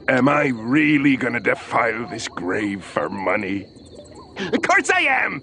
Am I really gonna defile this grave for money? Of course I am!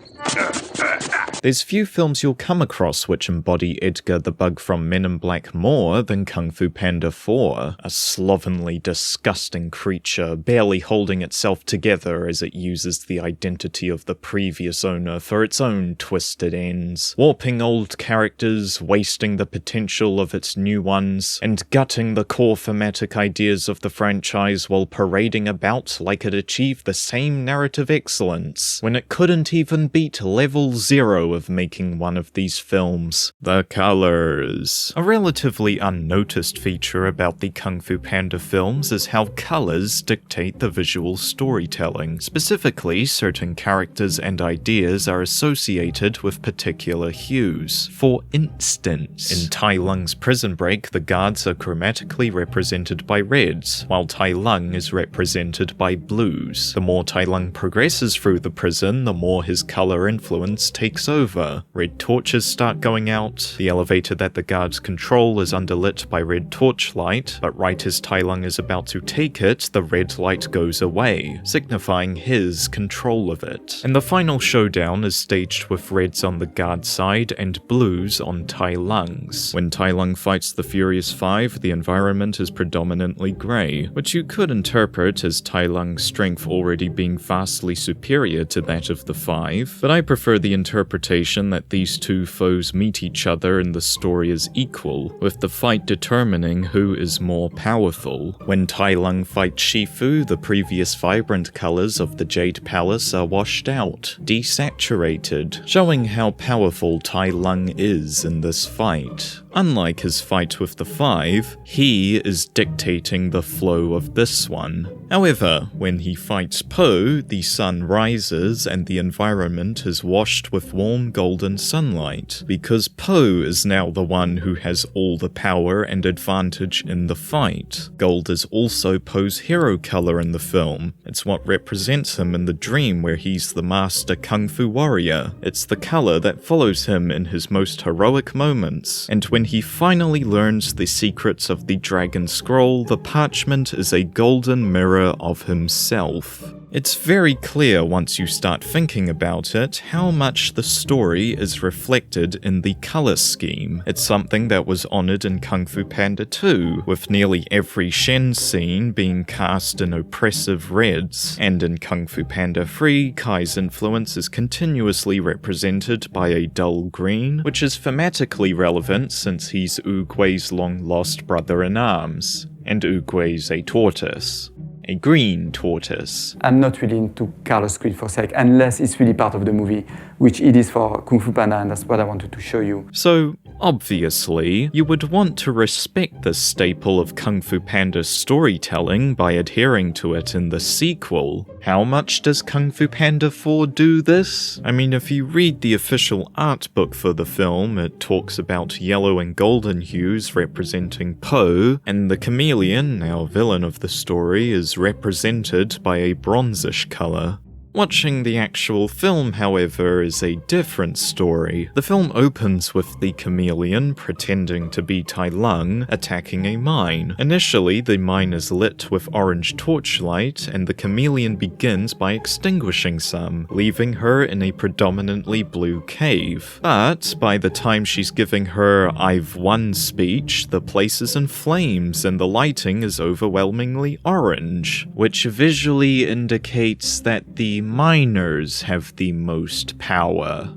There's few films you'll come across which embody Edgar the Bug from Men in Black more than Kung Fu Panda 4, a slovenly, disgusting creature barely holding itself together as it uses the identity of the previous owner for its own twisted ends, warping old characters, wasting the potential of its new ones, and gutting the core thematic ideas of the franchise while parading about like it achieved the same narrative excellence when it couldn't even beat level 0 of making one of these films. The colors. A relatively unnoticed feature about the Kung Fu Panda films is how colors dictate the visual storytelling. Specifically, certain characters and ideas are associated with particular hues. For instance, in Tai Lung's Prison Break, the guards are chromatically represented by reds, while Tai Lung is represented by blues. The more Tai Lung progresses through the prison, the more his color influence takes over. Red torches start going out, the elevator that the guards control is underlit by red torchlight, but right as Tai Lung is about to take it, the red light goes away, signifying his control of it. And the final showdown is staged with reds on the guard side and blues on Tai Lung's. When Tai Lung fights the Furious Five, the environment is predominantly grey, which you could interpret as Tai Lung's strength already being vastly superior to that of the Five, but I prefer the interpretation that these two foes meet each other in the story as equal, with the fight determining who is more powerful. When Tai Lung fights Shifu, the previous vibrant colors of the Jade Palace are washed out, desaturated, showing how powerful Tai Lung is in this fight. Unlike his fight with the Five, he is dictating the flow of this one. However, when he fights Po, the sun rises and the environment is washed with warm golden sunlight, because Po is now the one who has all the power and advantage in the fight. Gold is also Po's hero color in the film. It's what represents him in the dream where he's the master kung fu warrior. It's the color that follows him in his most heroic moments, and when he finally learns the secrets of the Dragon Scroll, the parchment is a golden mirror of himself. It's very clear once you start thinking about it how much the story is reflected in the color scheme. It's something that was honored in Kung Fu Panda 2, with nearly every Shen scene being cast in oppressive reds, and in Kung Fu Panda 3, Kai's influence is continuously represented by a dull green, which is thematically relevant since he's Oogway's long-lost brother-in-arms, and Oogway's a tortoise. A green tortoise. I'm not really into color screen for sake, unless it's really part of the movie, which it is for Kung Fu Panda, and that's what I wanted to show you. So, obviously, you would want to respect this staple of Kung Fu Panda's storytelling by adhering to it in the sequel. How much does Kung Fu Panda 4 do this? I mean, if you read the official art book for the film, it talks about yellow and golden hues representing Po, and the Chameleon, our villain of the story, is represented by a bronzish color. Watching the actual film, however, is a different story. The film opens with the Chameleon pretending to be Tai Lung attacking a mine. Initially, the mine is lit with orange torchlight, and the Chameleon begins by extinguishing some, leaving her in a predominantly blue cave. But by the time she's giving her "I've won" speech, the place is in flames and the lighting is overwhelmingly orange, which visually indicates that the miners have the most power.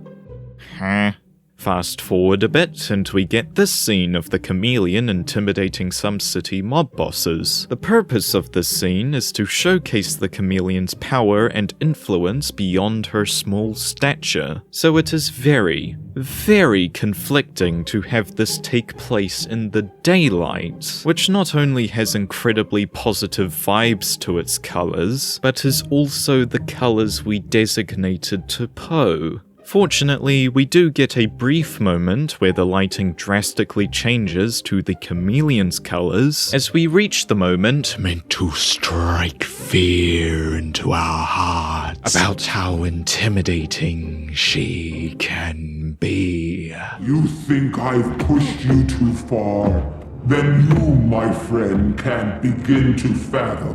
Huh? Fast forward a bit, and we get this scene of the Chameleon intimidating some city mob bosses. The purpose of this scene is to showcase the Chameleon's power and influence beyond her small stature. So it is very, very conflicting to have this take place in the daylight, which not only has incredibly positive vibes to its colors, but is also the colors we designated to Po. Fortunately, we do get a brief moment where the lighting drastically changes to the Chameleon's colors as we reach the moment meant to strike fear into our hearts about how intimidating she can be. You think I've pushed you too far? then you, my friend, can't begin to fathom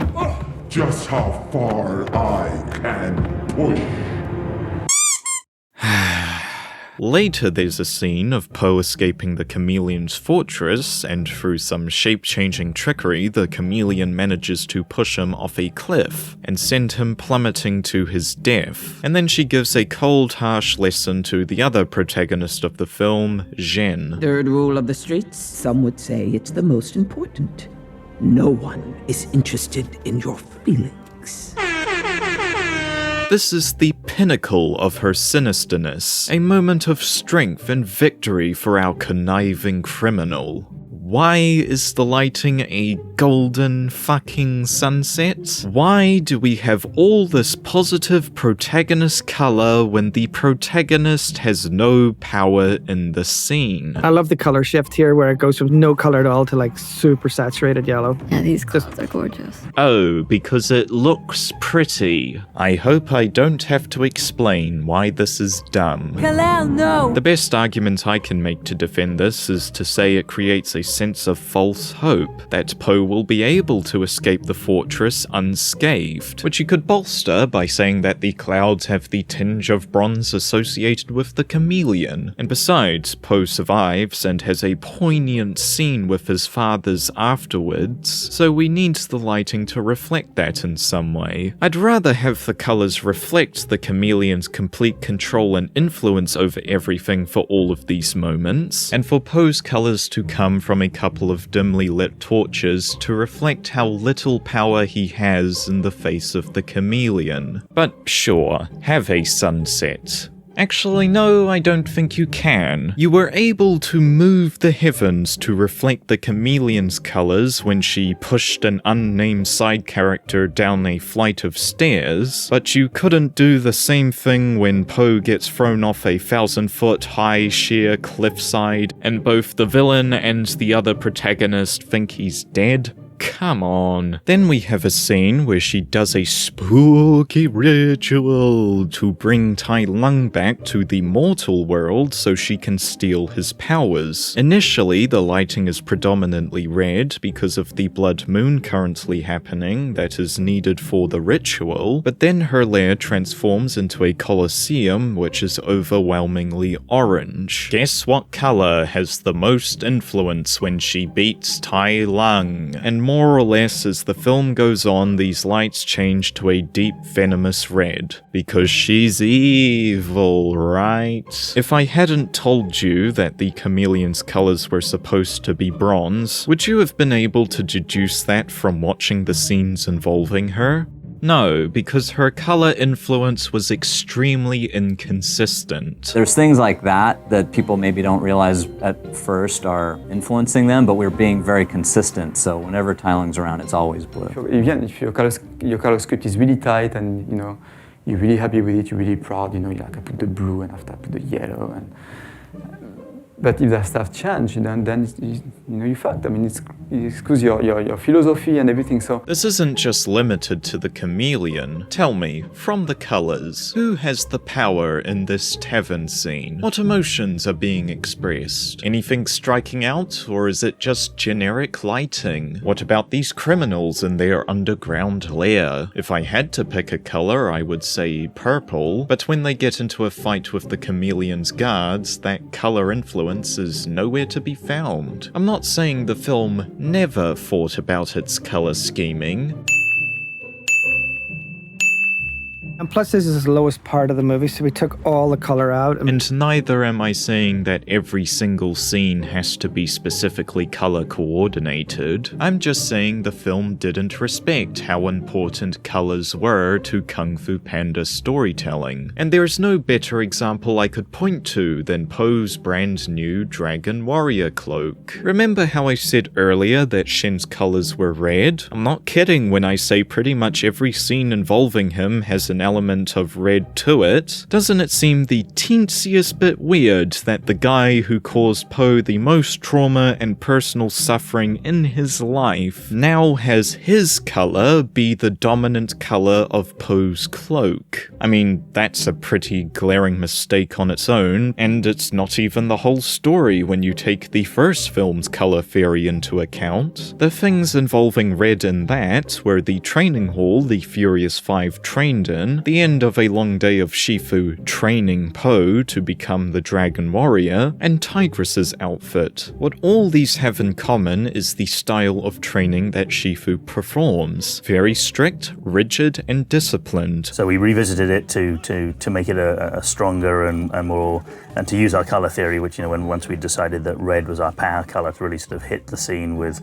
just how far I can push. Later there's a scene of Po escaping the Chameleon's fortress, and through some shape-changing trickery, the Chameleon manages to push him off a cliff and send him plummeting to his death. And then she gives a cold, harsh lesson to the other protagonist of the film, Zhen. Third rule of the streets, some would say it's the most important. No one is interested in your feelings. This is the pinnacle of her sinisterness, a moment of strength and victory for our conniving criminal. Why is the lighting a golden fucking sunset? Why do we have all this positive protagonist color when the protagonist has no power in the scene? I love the color shift here where it goes from no color at all to like super saturated yellow. Yeah, these clothes are gorgeous. Oh, because it looks pretty. I hope I don't have to explain why this is dumb. Kalel, no! The best argument I can make to defend this is to say it creates a sense of false hope that Po will be able to escape the fortress unscathed, which you could bolster by saying that the clouds have the tinge of bronze associated with the chameleon. And besides, Po survives and has a poignant scene with his fathers afterwards, so we need the lighting to reflect that in some way. I'd rather have the colors reflect the chameleon's complete control and influence over everything for all of these moments, and for Po's colors to come from a couple of dimly lit torches to reflect how little power he has in the face of the chameleon. But sure, have a sunset. Actually, no, I don't think you can. You were able to move the heavens to reflect the chameleon's colors when she pushed an unnamed side character down a flight of stairs, but you couldn't do the same thing when Po gets thrown off a 1,000-foot high sheer cliffside and both the villain and the other protagonist think he's dead. Come on. Then we have a scene where she does a spooky ritual to bring Tai Lung back to the mortal world so she can steal his powers. Initially, the lighting is predominantly red because of the blood moon currently happening that is needed for the ritual, but then her lair transforms into a colosseum which is overwhelmingly orange. Guess what color has the most influence when she beats Tai Lung? And more or less, as the film goes on, these lights change to a deep venomous red. Because she's evil, right? If I hadn't told you that the chameleon's colors were supposed to be bronze, would you have been able to deduce that from watching the scenes involving her? No, because her color influence was extremely inconsistent. There's things like that people maybe don't realize at first are influencing them, but we're being very consistent, so whenever Tai Lung's around, it's always blue. If your color script is really tight and you're really happy with it, you're really proud, you're like, I put the blue and after I put the yellow. But if that stuff change, then you fucked. I mean, it's because your philosophy and everything. So this isn't just limited to the chameleon. Tell me, from the colors, who has the power in this tavern scene? What emotions are being expressed? Anything striking out, or is it just generic lighting? What about these criminals in their underground lair? If I had to pick a color, I would say purple. But when they get into a fight with the chameleon's guards, that color influence is nowhere to be found. I'm not saying the film never thought about its color scheming. And plus this is the lowest part of the movie, so we took all the color out. And neither am I saying that every single scene has to be specifically color coordinated. I'm just saying the film didn't respect how important colors were to Kung Fu Panda storytelling. And there's no better example I could point to than Po's brand new Dragon Warrior cloak. Remember how I said earlier that Shen's colors were red? I'm not kidding when I say pretty much every scene involving him has an element of red to it, doesn't it seem the teensiest bit weird that the guy who caused Po the most trauma and personal suffering in his life now has his color be the dominant color of Po's cloak? I mean, that's a pretty glaring mistake on its own, and it's not even the whole story when you take the first film's color theory into account. The things involving red in that were the training hall the Furious Five trained in, the end of a long day of Shifu training Po to become the Dragon Warrior, and Tigress's outfit. What all these have in common is the style of training that Shifu performs. Very strict, rigid, and disciplined. So we revisited it to make it a stronger and more, and to use our color theory, which, once we decided that red was our power color, to really sort of hit the scene with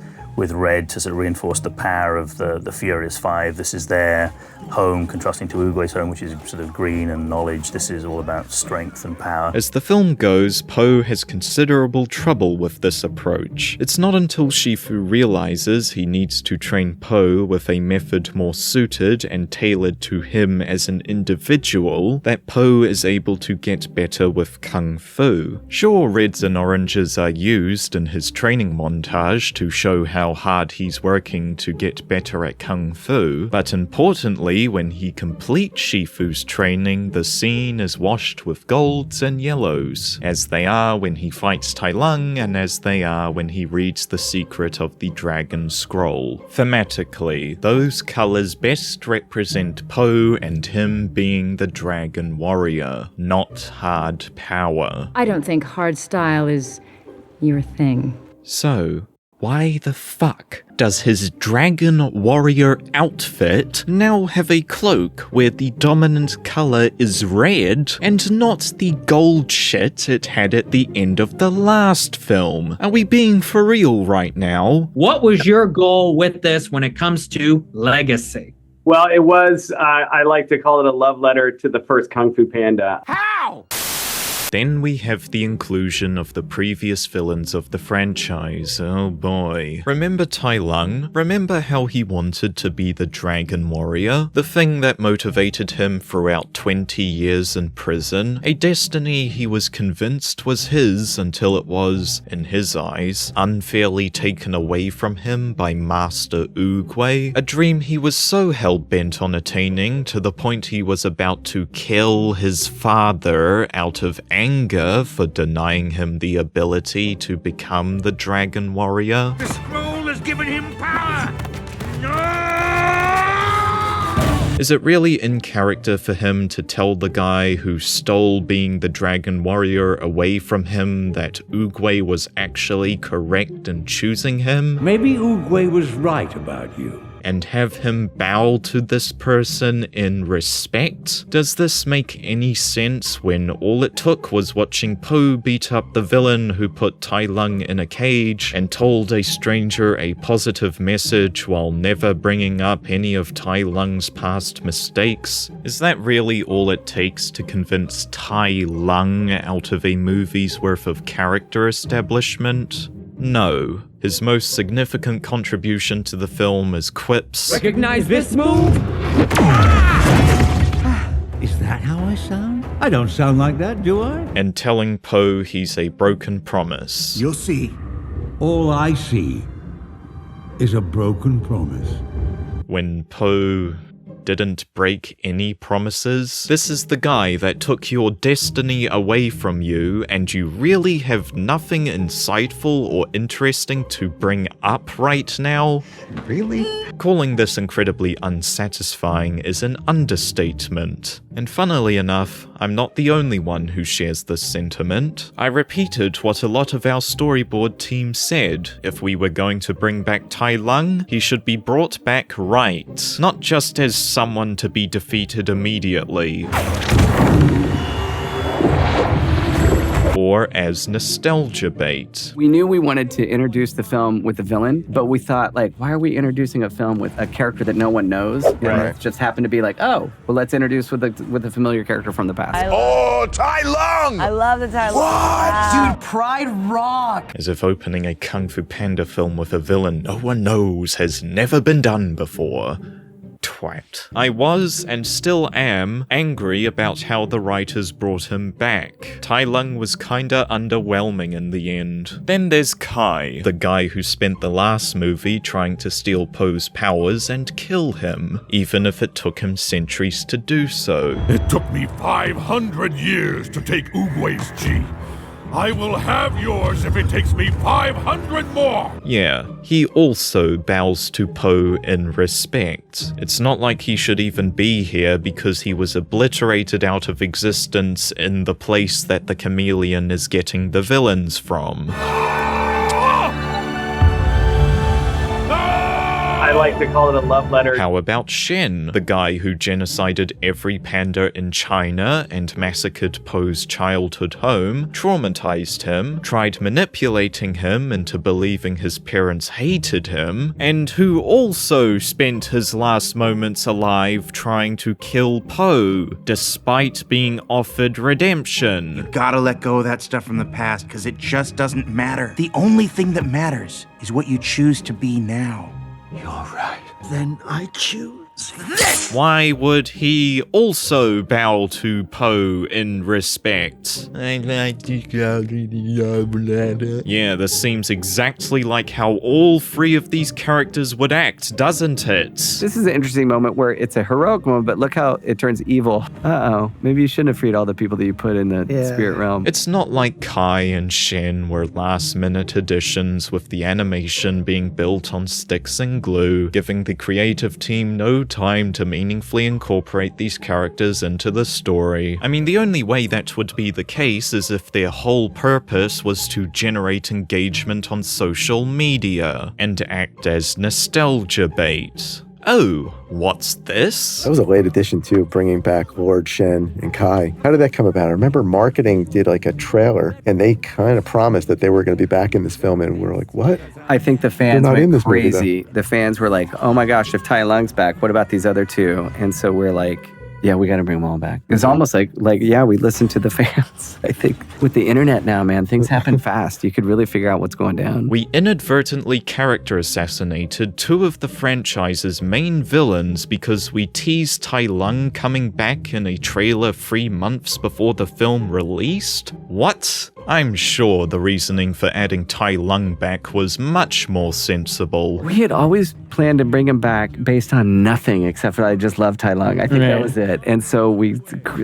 red to sort of reinforce the power of the Furious Five. This is their home, contrasting to Oogway's home, which is sort of green and knowledge. This is all about strength and power. As the film goes, Po has considerable trouble with this approach. It's not until Shifu realizes he needs to train Po with a method more suited and tailored to him as an individual that Po is able to get better with Kung Fu. Sure, reds and oranges are used in his training montage to show how hard he's working to get better at Kung Fu, but importantly, when he completes Shifu's training, the scene is washed with golds and yellows, as they are when he fights Tai Lung and as they are when he reads the secret of the Dragon Scroll. Thematically, those colors best represent Po and him being the Dragon Warrior, not hard power. I don't think hard style is your thing. So, why the fuck does his Dragon Warrior outfit now have a cloak where the dominant color is red and not the gold shit it had at the end of the last film? Are we being for real right now? What was your goal with this when it comes to legacy? Well, it was, I like to call it a love letter to the first Kung Fu Panda. How? Then we have the inclusion of the previous villains of the franchise. Oh boy. Remember Tai Lung? Remember how he wanted to be the Dragon Warrior? The thing that motivated him throughout 20 years in prison? A destiny he was convinced was his until it was, in his eyes, unfairly taken away from him by Master Oogway. A dream he was so hell-bent on attaining to the point he was about to kill his father out of anger for denying him the ability to become the Dragon Warrior. The scroll has given him power! Is it really in character for him to tell the guy who stole being the Dragon Warrior away from him that Oogway was actually correct in choosing him? Maybe Oogway was right about you. And have him bow to this person in respect? Does this make any sense when all it took was watching Po beat up the villain who put Tai Lung in a cage and told a stranger a positive message while never bringing up any of Tai Lung's past mistakes? Is that really all it takes to convince Tai Lung out of a movie's worth of character establishment? No. His most significant contribution to the film is quips. Recognize this move? Is that how I sound? I don't sound like that, do I? And telling Po he's a broken promise. You'll see. All I see is a broken promise. When Po didn't break any promises. This is the guy that took your destiny away from you, and you really have nothing insightful or interesting to bring up right now? Really? Calling this incredibly unsatisfying is an understatement. And funnily enough, I'm not the only one who shares this sentiment. I repeated what a lot of our storyboard team said. If we were going to bring back Tai Lung, he should be brought back right, not just as someone to be defeated immediately. Or as nostalgia bait. We knew we wanted to introduce the film with a villain, but we thought, like, why are we introducing a film with a character that no one knows? And it just happened to be like, oh, well, let's introduce with a familiar character from the past. Oh, Tai Lung! I love the Tai Lung. What? Dude, Pride rock! As if opening a Kung Fu Panda film with a villain no one knows has never been done before. twat. I was, and still am, angry about how the writers brought him back. Tai Lung was kinda underwhelming in the end. Then there's Kai, the guy who spent the last movie trying to steal Poe's powers and kill him, even if it took him centuries to do so. It took me 500 years to take Oogway's chi. I will have yours if it takes me 500 more! Yeah, he also bows to Poe in respect. It's not like he should even be here because he was obliterated out of existence in the place that the Chameleon is getting the villains from. I like to call it a love letter. How about Zhen, the guy who genocided every panda in China and massacred Poe's childhood home, traumatized him, tried manipulating him into believing his parents hated him, and who also spent his last moments alive trying to kill Poe, despite being offered redemption. You gotta let go of that stuff from the past, because it just doesn't matter. The only thing that matters is what you choose to be now. You're right. Then I choose this! Why would he also bow to Poe in respect? Yeah, this seems exactly like how all three of these characters would act, doesn't it? This is an interesting moment where it's a heroic moment, but look how it turns evil. Uh-oh, maybe you shouldn't have freed all the people that you put in the spirit realm. It's not like Kai and Zhen were last-minute additions with the animation being built on sticks and glue, giving the creative team no time to meaningfully incorporate these characters into the story. I mean, the only way that would be the case is if their whole purpose was to generate engagement on social media and act as nostalgia bait. Oh, what's this? That was a late addition too, bringing back Lord Zhen and Kai. How did that come about? I remember marketing did like a trailer and they kind of promised that they were going to be back in this film and we're like, what? I think the fans went crazy. The fans were like, oh my gosh, if Tai Lung's back, what about these other two? And so we're like, yeah, we got to bring them all back. It's almost like, yeah, we listened to the fans. I think with the internet now, man, things happen fast. You could really figure out what's going down. We inadvertently character assassinated two of the franchise's main villains because we teased Tai Lung coming back in a trailer 3 months before the film released? What? I'm sure the reasoning for adding Tai Lung back was much more sensible. We had always planned to bring him back based on nothing except for I just love Tai Lung. I think that was it. And so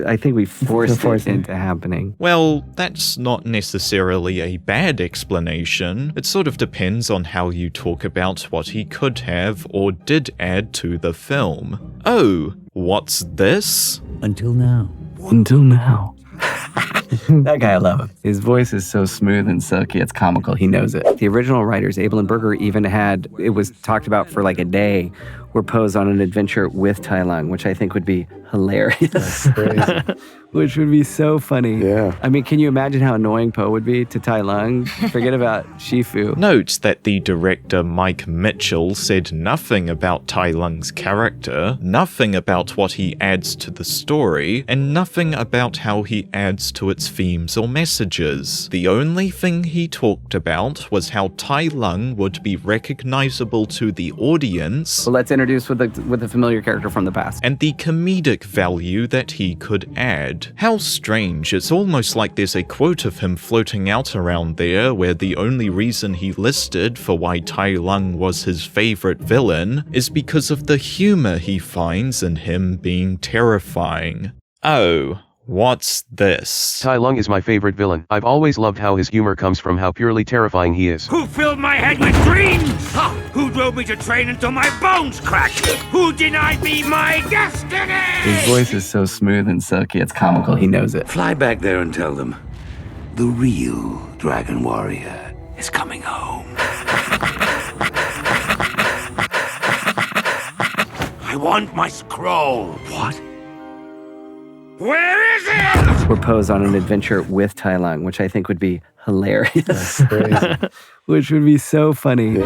I think we forced it into happening. Well, that's not necessarily a bad explanation. It sort of depends on how you talk about what he could have or did add to the film. Oh, what's this? Until now. Until now. That guy, I love him. His voice is so smooth and silky, it's comical. He knows it. The original writers, Abel and Berger, even had, it was talked about for like a day, were posed on an adventure with Tai Lung, which I think would be hilarious. That's crazy. Which would be so funny. Yeah. I mean, can you imagine how annoying Poe would be to Tai Lung? Forget about Shifu. Note that the director Mike Mitchell said nothing about Tai Lung's character, nothing about what he adds to the story, and nothing about how he adds to its themes or messages. The only thing he talked about was how Tai Lung would be recognizable to the audience. Well, let's introduce with a familiar character from the past. And the comedic value that he could add. How strange, it's almost like there's a quote of him floating out around there where the only reason he listed for why Tai Lung was his favorite villain is because of the humor he finds in him being terrifying. Oh, what's this? Tai Lung is my favorite villain. I've always loved how his humor comes from how purely terrifying he is. Who filled my head with dreams? Who drove me to train until my bones cracked? Who denied me my destiny? His voice is so smooth and silky, it's comical. He knows it. Fly back there and tell them the real Dragon Warrior is coming home. I want my scroll. What? Where is it? We're posed on an adventure with Tai Lung, which I think would be hilarious. That's crazy. Which would be so funny.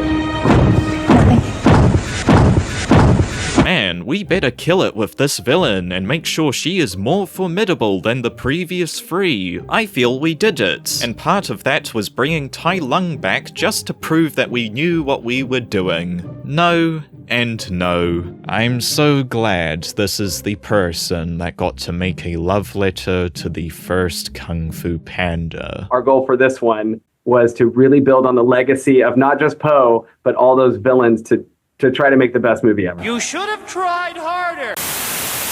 Man, we better kill it with this villain and make sure she is more formidable than the previous 3. I feel we did it. And part of that was bringing Tai Lung back just to prove that we knew what we were doing. No, And no, I'm so glad this is the person that got to make a love letter to the first Kung Fu Panda. Our goal for this one was to really build on the legacy of not just Po, but all those villains to try to make the best movie ever. You should have tried harder.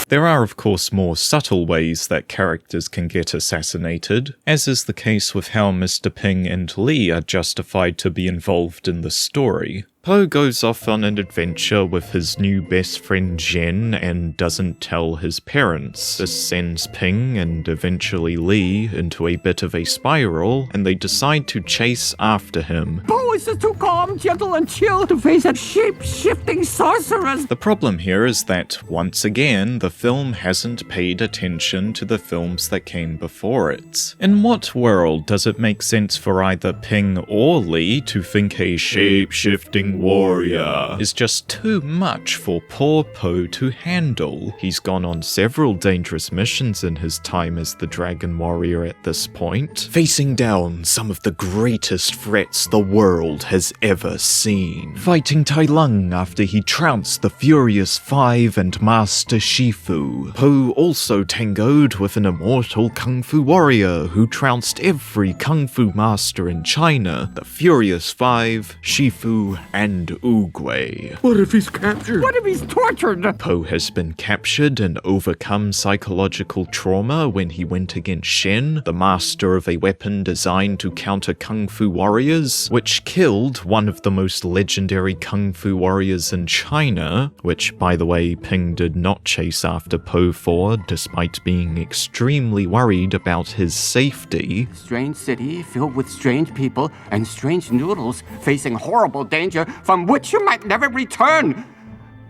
There are, of course, more subtle ways that characters can get assassinated, as is the case with how Mr. Ping and Lee are justified to be involved in the story. Po goes off on an adventure with his new best friend Zhen and doesn't tell his parents. This sends Ping and eventually Lee into a bit of a spiral, and they decide to chase after him. Po is just too calm, gentle, and chill to face a shape-shifting sorceress. The problem here is that, once again, the film hasn't paid attention to the films that came before it. In what world does it make sense for either Ping or Lee to think a shape-shifting warrior is just too much for poor Po to handle? He's gone on several dangerous missions in his time as the Dragon Warrior at this point, facing down some of the greatest threats the world has ever seen. Fighting Tai Lung after he trounced the Furious Five and Master Shifu. Po also tangoed with an immortal Kung Fu warrior who trounced every Kung Fu master in China, the Furious Five, Shifu, and Oogway. What if he's captured? What if he's tortured? Po has been captured and overcome psychological trauma when he went against Shen, the master of a weapon designed to counter Kung Fu warriors, which killed one of the most legendary Kung Fu warriors in China, which, by the way, Ping did not chase after Po for, despite being extremely worried about his safety. Strange city filled with strange people and strange noodles facing horrible danger from which you might never return.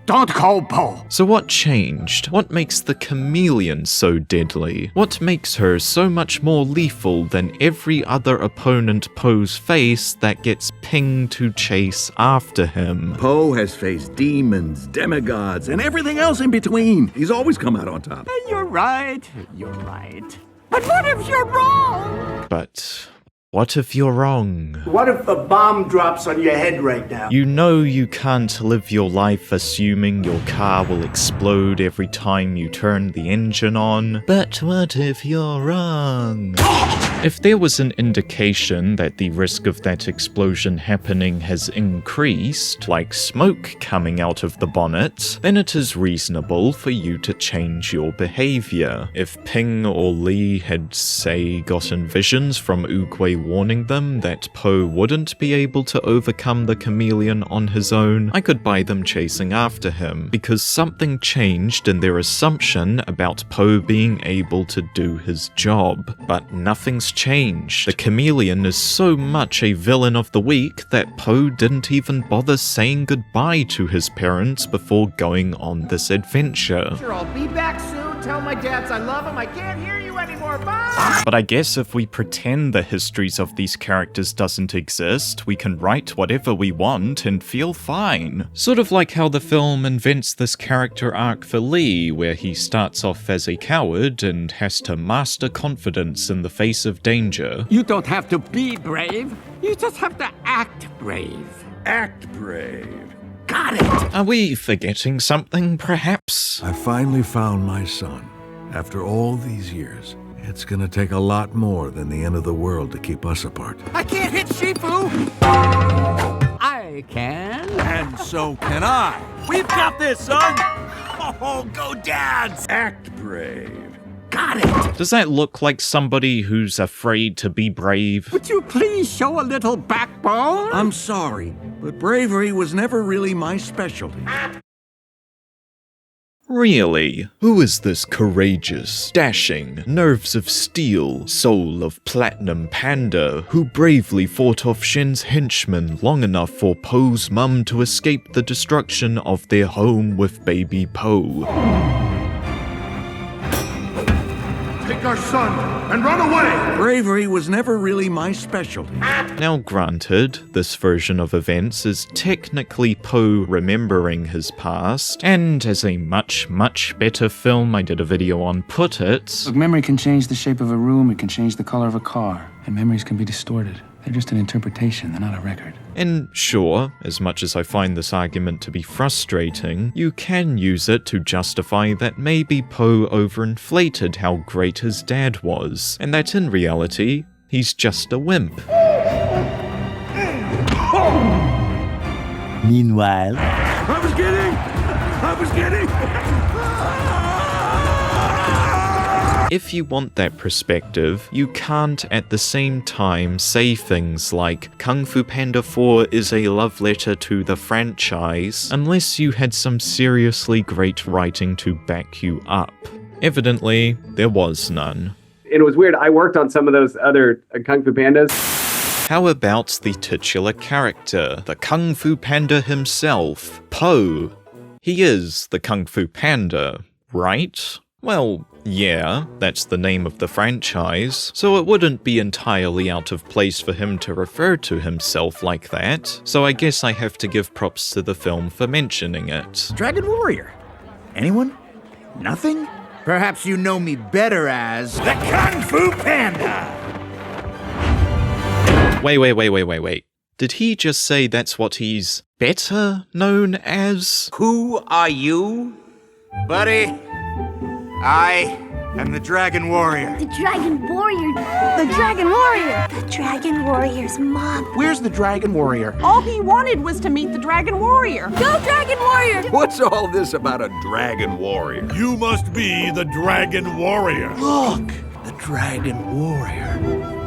Don't call Po. So what changed? What makes the Chameleon so deadly? What makes her so much more lethal than every other opponent Po's face that gets Ping to chase after him? Po has faced demons, demigods, and everything else in between. He's always come out on top. You're right. You're right. But what if you're wrong? But what if you're wrong? What if the bomb drops on your head right now? You know you can't live your life assuming your car will explode every time you turn the engine on. But what if you're wrong? If there was an indication that the risk of that explosion happening has increased, like smoke coming out of the bonnet, then it is reasonable for you to change your behavior. If Ping or Lee had, say, gotten visions from Oogway warning them that Po wouldn't be able to overcome the Chameleon on his own, I could buy them chasing after him, because something changed in their assumption about Po being able to do his job. But nothing's changed. The Chameleon is so much a villain of the week that Po didn't even bother saying goodbye to his parents before going on this adventure. Sure, I'll be back soon. Tell my dads I love him. I can't hear you anymore. Bye! But I guess if we pretend the histories of these characters doesn't exist, we can write whatever we want and feel fine. Sort of like how the film invents this character arc for Lee, where he starts off as a coward and has to master confidence in the face of danger. You don't have to be brave. You just have to act brave. Act brave. Got it! Are we forgetting something, perhaps? I finally found my son. After all these years, it's gonna take a lot more than the end of the world to keep us apart. I can't hit Shifu! I can. And so can I. We've got this, son! Oh, go dads! Act brave. Got it! Does that look like somebody who's afraid to be brave? Would you please show a little backbone? I'm sorry, but bravery was never really my specialty. Really? Who is this courageous, dashing, nerves of steel, soul of platinum panda who bravely fought off Shen's henchmen long enough for Po's mum to escape the destruction of their home with baby Po? Take our son and run away! Bravery was never really my specialty. Now granted, this version of events is technically Po remembering his past, and as a much, much better film I did a video on put it... Look, memory can change the shape of a room, it can change the color of a car, and memories can be distorted. They're just an interpretation, they're not a record. And sure, as much as I find this argument to be frustrating, you can use it to justify that maybe Poe overinflated how great his dad was, and that in reality, he's just a wimp. Meanwhile, I was kidding! If you want that perspective, you can't at the same time say things like Kung Fu Panda 4 is a love letter to the franchise unless you had some seriously great writing to back you up. Evidently, there was none. It was weird. I worked on some of those other Kung Fu Pandas. How about the titular character, the Kung Fu Panda himself, Poe? He is the Kung Fu Panda, right? Well, yeah, that's the name of the franchise, so it wouldn't be entirely out of place for him to refer to himself like that, so I guess I have to give props to the film for mentioning it. Dragon Warrior. Anyone? Nothing? Perhaps you know me better as the Kung Fu Panda! Wait. Did he just say that's what he's better known as? Who are you, buddy? I am the Dragon Warrior. The Dragon Warrior. The Dragon Warrior. The Dragon Warrior's mom. Where's the Dragon Warrior? All he wanted was to meet the Dragon Warrior. Go, Dragon Warrior! What's all this about a Dragon Warrior? You must be the Dragon Warrior. Look, the Dragon Warrior.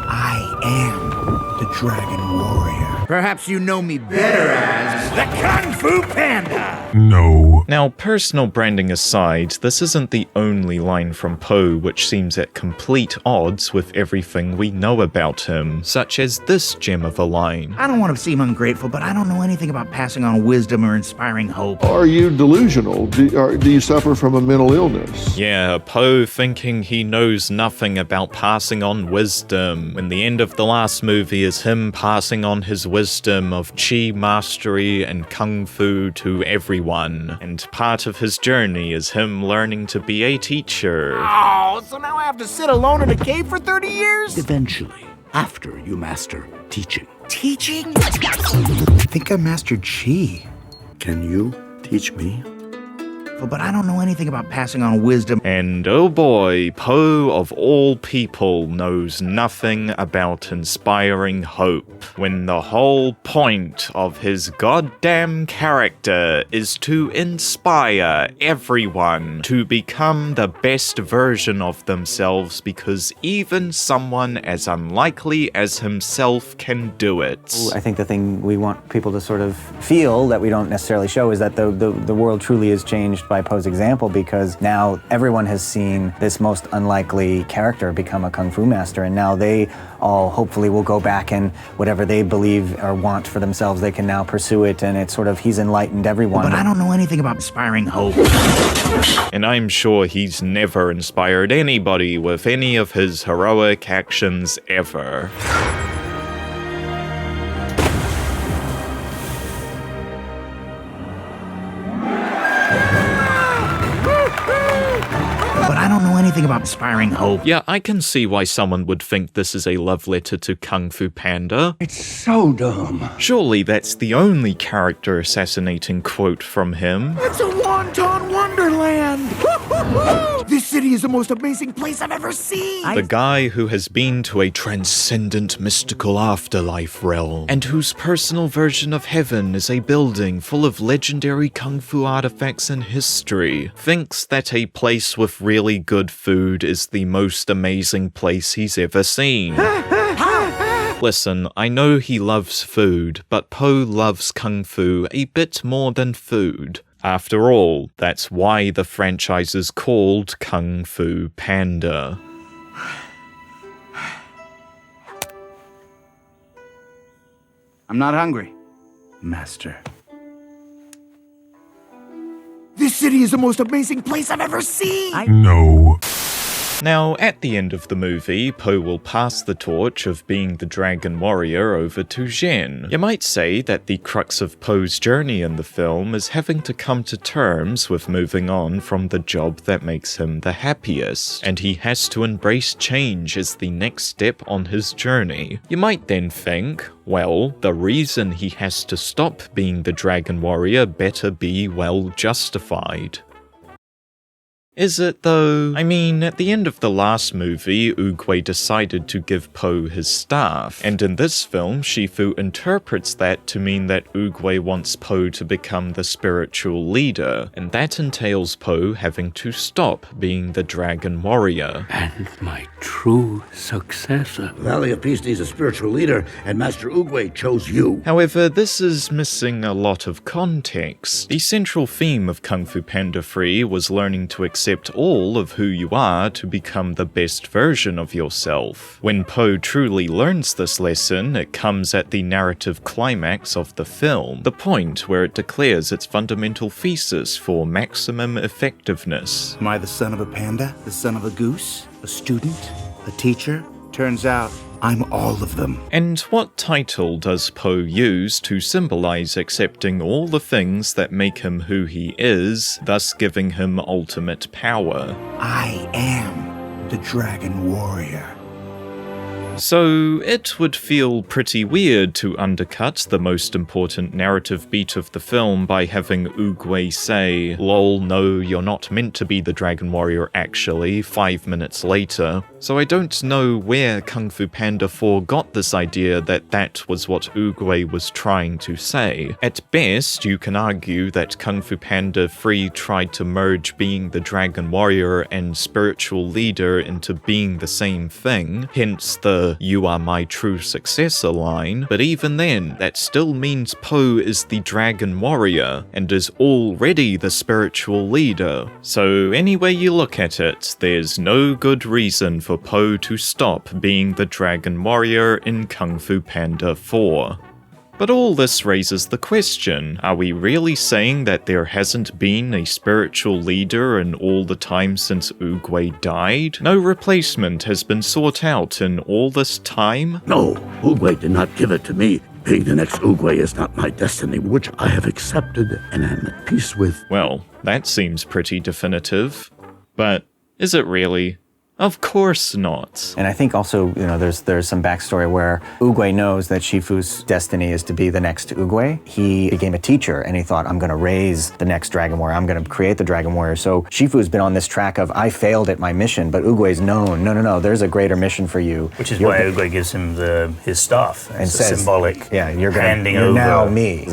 I am the Dragon Warrior. Perhaps you know me better as the Kung Fu Panda. No. Now, personal branding aside, this isn't the only line from Poe which seems at complete odds with everything we know about him, such as this gem of a line. I don't want to seem ungrateful, but I don't know anything about passing on wisdom or inspiring hope. Are you delusional? Do you suffer from a mental illness? Yeah, Poe thinking he knows nothing about passing on wisdom, when the end of the last movie is him passing on his wisdom of chi mastery and kung fu to everyone, and part of his journey is him learning to be a teacher. Oh, so now I have to sit alone in a cave for 30 years? Eventually, after you master teaching. Teaching? I think I mastered chi. Can you teach me? But I don't know anything about passing on wisdom. And oh boy, Poe of all people knows nothing about inspiring hope, when the whole point of his goddamn character is to inspire everyone to become the best version of themselves, because even someone as unlikely as himself can do it. I think the thing we want people to sort of feel that we don't necessarily show is that the world truly is changed by Poe's example, because now everyone has seen this most unlikely character become a kung fu master, and now they all hopefully will go back and whatever they believe or want for themselves, they can now pursue it, and it's sort of, he's enlightened everyone. But I don't know anything about inspiring hope. And I'm sure he's never inspired anybody with any of his heroic actions ever. But I don't know anything about inspiring hope. Yeah, I can see why someone would think this is a love letter to Kung Fu Panda. It's so dumb. Surely that's the only character assassinating quote from him. It's a wonton wonderland! This city is the most amazing place I've ever seen! The guy who has been to a transcendent mystical afterlife realm, and whose personal version of heaven is a building full of legendary kung fu artifacts and history, thinks that a place with really good food is the most amazing place he's ever seen. Listen, I know he loves food, but Poe loves kung fu a bit more than food. After all, that's why the franchise is called Kung Fu Panda. I'm not hungry. Master. This city is the most amazing place I've ever seen! No. Now, at the end of the movie, Po will pass the torch of being the Dragon Warrior over to Zhen. You might say that the crux of Po's journey in the film is having to come to terms with moving on from the job that makes him the happiest, and he has to embrace change as the next step on his journey. You might then think, well, the reason he has to stop being the Dragon Warrior better be well justified. Is it though? I mean, at the end of the last movie, Oogway decided to give Po his staff, and in this film, Shifu interprets that to mean that Oogway wants Po to become the spiritual leader, and that entails Po having to stop being the Dragon Warrior. And my true successor. The Valley of Peace needs a spiritual leader, and Master Oogway chose you. However, this is missing a lot of context. The central theme of Kung Fu Panda 3 was learning to accept all of who you are to become the best version of yourself. When Po truly learns this lesson, it comes at the narrative climax of the film, the point where it declares its fundamental thesis for maximum effectiveness. Am I the son of a panda? The son of a goose? A student? A teacher? Turns out, I'm all of them. And what title does Po use to symbolize accepting all the things that make him who he is, thus giving him ultimate power? I am the Dragon Warrior. So, it would feel pretty weird to undercut the most important narrative beat of the film by having Oogway say, "Lol, no, you're not meant to be the Dragon Warrior actually," 5 minutes later. So I don't know where Kung Fu Panda 4 got this idea that that was what Oogway was trying to say. At best, you can argue that Kung Fu Panda 3 tried to merge being the Dragon Warrior and spiritual leader into being the same thing, hence the "you are my true successor" line, but even then, that still means Po is the Dragon Warrior, and is already the spiritual leader. So any way you look at it, there's no good reason for Po to stop being the Dragon Warrior in Kung Fu Panda 4. But all this raises the question, are we really saying that there hasn't been a spiritual leader in all the time since Oogway died? No replacement has been sought out in all this time? No, Oogway did not give it to me. Being the next Oogway is not my destiny, which I have accepted and am at peace with. Well, that seems pretty definitive. But is it really? Of course not. And I think also, there's some backstory where Oogway knows that Shifu's destiny is to be the next Oogway. He became a teacher and he thought, I'm going to raise the next Dragon Warrior. I'm going to create the Dragon Warrior. So Shifu's been on this track of, I failed at my mission, but Oogway's known, no, there's a greater mission for you. Which is why Oogway gives him his staff. And it's says, symbolic. Yeah, you're handing over. now me.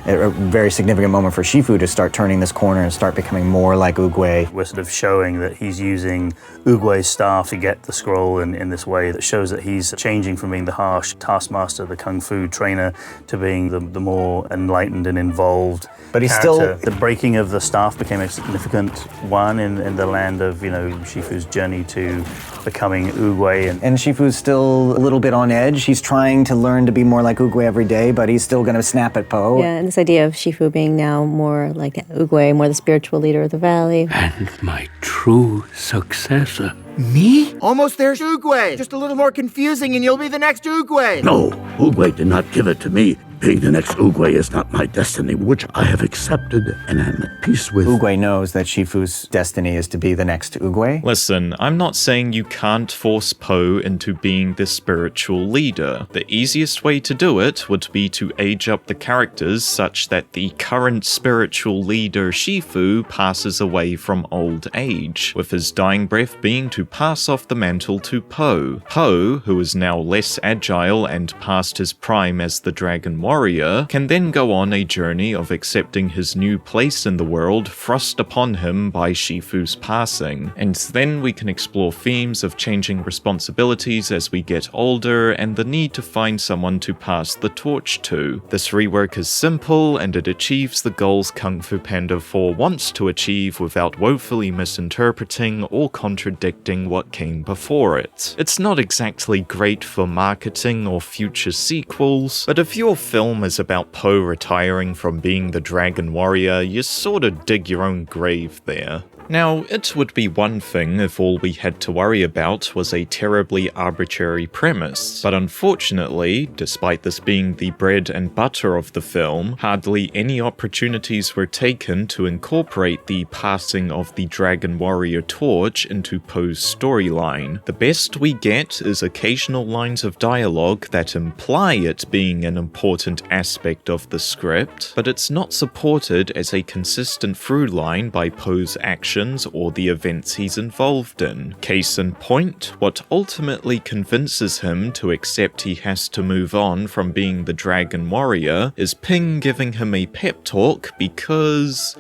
A very significant moment for Shifu to start turning this corner and start becoming more like Oogway. We're sort of showing that he's using Oogway's staff to get the scroll in this way that shows that he's changing from being the harsh taskmaster, the kung fu trainer, to being the more enlightened and involved But he's character. still... The breaking of the staff became a significant one in the land of, Shifu's journey to becoming Oogway. And Shifu's still a little bit on edge. He's trying to learn to be more like Oogway every day, but he's still going to snap at Po. Yeah, and this idea of Shifu being now more like Oogway, more the spiritual leader of the valley. And my true successor. Me? Almost there's Oogway. Just a little more confusing and you'll be the next Oogway. No, Oogway did not give it to me. Being the next Oogway is not my destiny, which I have accepted and am at peace with. Oogway knows that Shifu's destiny is to be the next Oogway. Listen, I'm not saying you can't force Po into being the spiritual leader. The easiest way to do it would be to age up the characters such that the current spiritual leader Shifu passes away from old age, with his dying breath being to pass off the mantle to Po. Po, who is now less agile and past his prime as the Dragon Warrior, can then go on a journey of accepting his new place in the world thrust upon him by Shifu's passing. And then we can explore themes of changing responsibilities as we get older and the need to find someone to pass the torch to. This rework is simple and it achieves the goals Kung Fu Panda 4 wants to achieve without woefully misinterpreting or contradicting what came before it. It's not exactly great for marketing or future sequels, but if your film film is about Po retiring from being the Dragon Warrior, you sort of dig your own grave there. Now, it would be one thing if all we had to worry about was a terribly arbitrary premise, but unfortunately, despite this being the bread and butter of the film, hardly any opportunities were taken to incorporate the passing of the Dragon Warrior torch into Po's storyline. The best we get is occasional lines of dialogue that imply it being an important aspect of the script, but it's not supported as a consistent through line by Po's actions or the events he's involved in. Case in point, what ultimately convinces him to accept he has to move on from being the Dragon Warrior is Ping giving him a pep talk because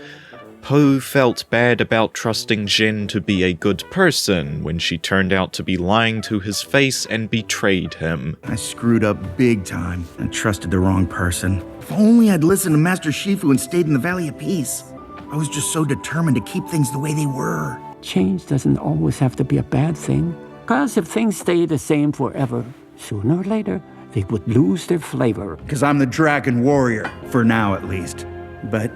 Po felt bad about trusting Zhen to be a good person when she turned out to be lying to his face and betrayed him. I screwed up big time and trusted the wrong person. If only I'd listened to Master Shifu and stayed in the Valley of Peace. I was just so determined to keep things the way they were. Change doesn't always have to be a bad thing. Because if things stay the same forever, sooner or later, they would lose their flavor. Because I'm the Dragon Warrior, for now at least. But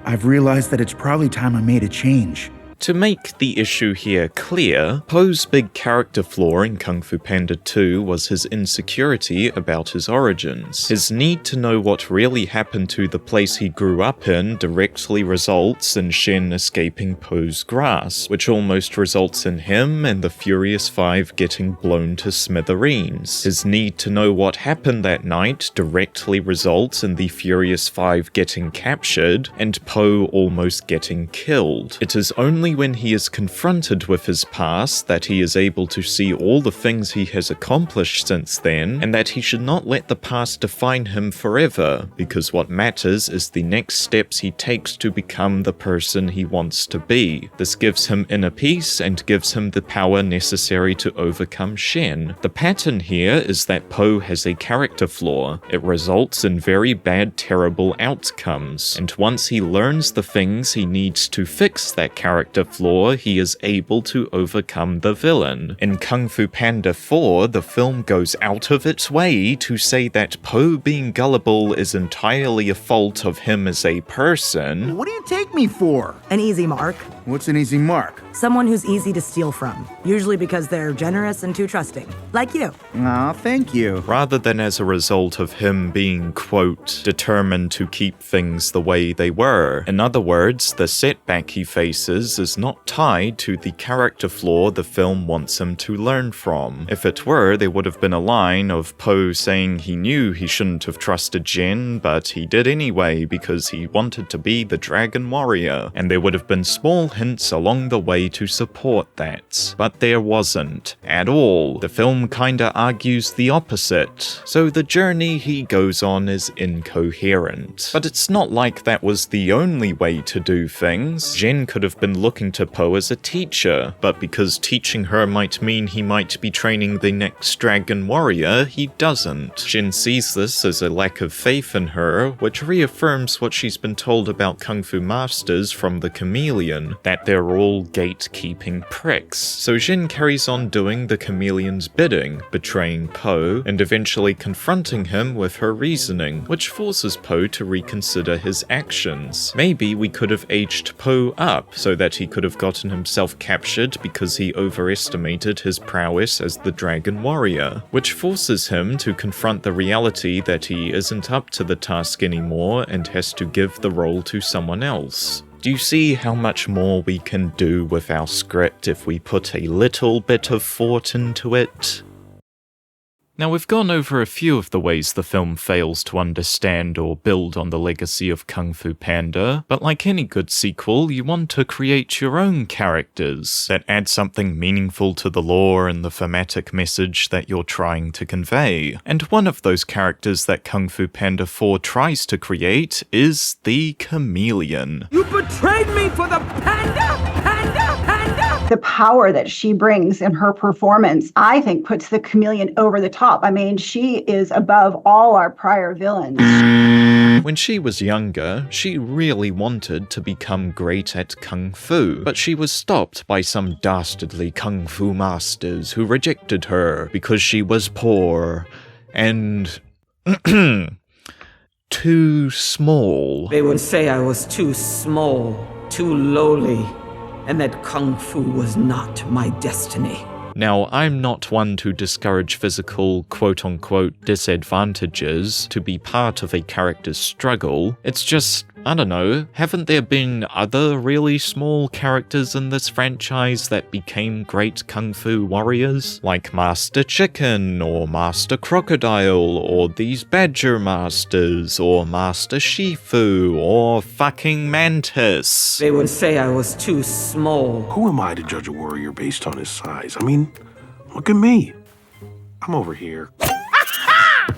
I've realized that it's probably time I made a change. To make the issue here clear, Po's big character flaw in Kung Fu Panda 2 was his insecurity about his origins. His need to know what really happened to the place he grew up in directly results in Zhen escaping Po's grasp, which almost results in him and the Furious Five getting blown to smithereens. His need to know what happened that night directly results in the Furious Five getting captured and Po almost getting killed. It is only when he is confronted with his past that he is able to see all the things he has accomplished since then, and that he should not let the past define him forever, because what matters is the next steps he takes to become the person he wants to be. This gives him inner peace and gives him the power necessary to overcome Zhen. The pattern here is that Po has a character flaw. It results in very bad, terrible outcomes, and once he learns the things he needs to fix that character flaw, he is able to overcome the villain. In Kung Fu Panda 4, the film goes out of its way to say that Po being gullible is entirely a fault of him as a person. What do you take me for? An easy mark. What's an easy mark? Someone who's easy to steal from, usually because they're generous and too trusting. Like you. Aw, thank you. Rather than as a result of him being, quote, determined to keep things the way they were. In other words, the setback he faces is not tied to the character flaw the film wants him to learn from. If it were, there would have been a line of Po saying he knew he shouldn't have trusted Zhen, but he did anyway because he wanted to be the Dragon Warrior, and there would have been small hints along the way to support that. But there wasn't, at all. The film kinda argues the opposite, so the journey he goes on is incoherent. But it's not like that was the only way to do things. Zhen could have been looking to Po as a teacher, but because teaching her might mean he might be training the next Dragon Warrior, he doesn't. Zhen sees this as a lack of faith in her, which reaffirms what she's been told about Kung Fu masters from the Chameleon, that they're all gatekeeping pricks. So Zhen carries on doing the Chameleon's bidding, betraying Po, and eventually confronting him with her reasoning, which forces Po to reconsider his actions. Maybe we could have aged Po up so that he could have gotten himself captured because he overestimated his prowess as the Dragon Warrior, which forces him to confront the reality that he isn't up to the task anymore and has to give the role to someone else. Do you see how much more we can do with our script if we put a little bit of thought into it? Now, we've gone over a few of the ways the film fails to understand or build on the legacy of Kung Fu Panda, but like any good sequel, you want to create your own characters that add something meaningful to the lore and the thematic message that you're trying to convey. And one of those characters that Kung Fu Panda 4 tries to create is the Chameleon. You betrayed me for the panda! The power that she brings in her performance, I think, puts the Chameleon over the top. I mean, she is above all our prior villains. When she was younger, she really wanted to become great at Kung Fu, but she was stopped by some dastardly Kung Fu masters who rejected her because she was poor and too small. They would say I was too small, too lowly, and that Kung Fu was not my destiny. Now, I'm not one to discourage physical quote-unquote disadvantages to be part of a character's struggle. It's just, I don't know, haven't there been other really small characters in this franchise that became great kung fu warriors? Like Master Chicken, or Master Crocodile, or these Badger Masters, or Master Shifu, or fucking Mantis. They would say I was too small. Who am I to judge a warrior based on his size? I mean, look at me. I'm over here.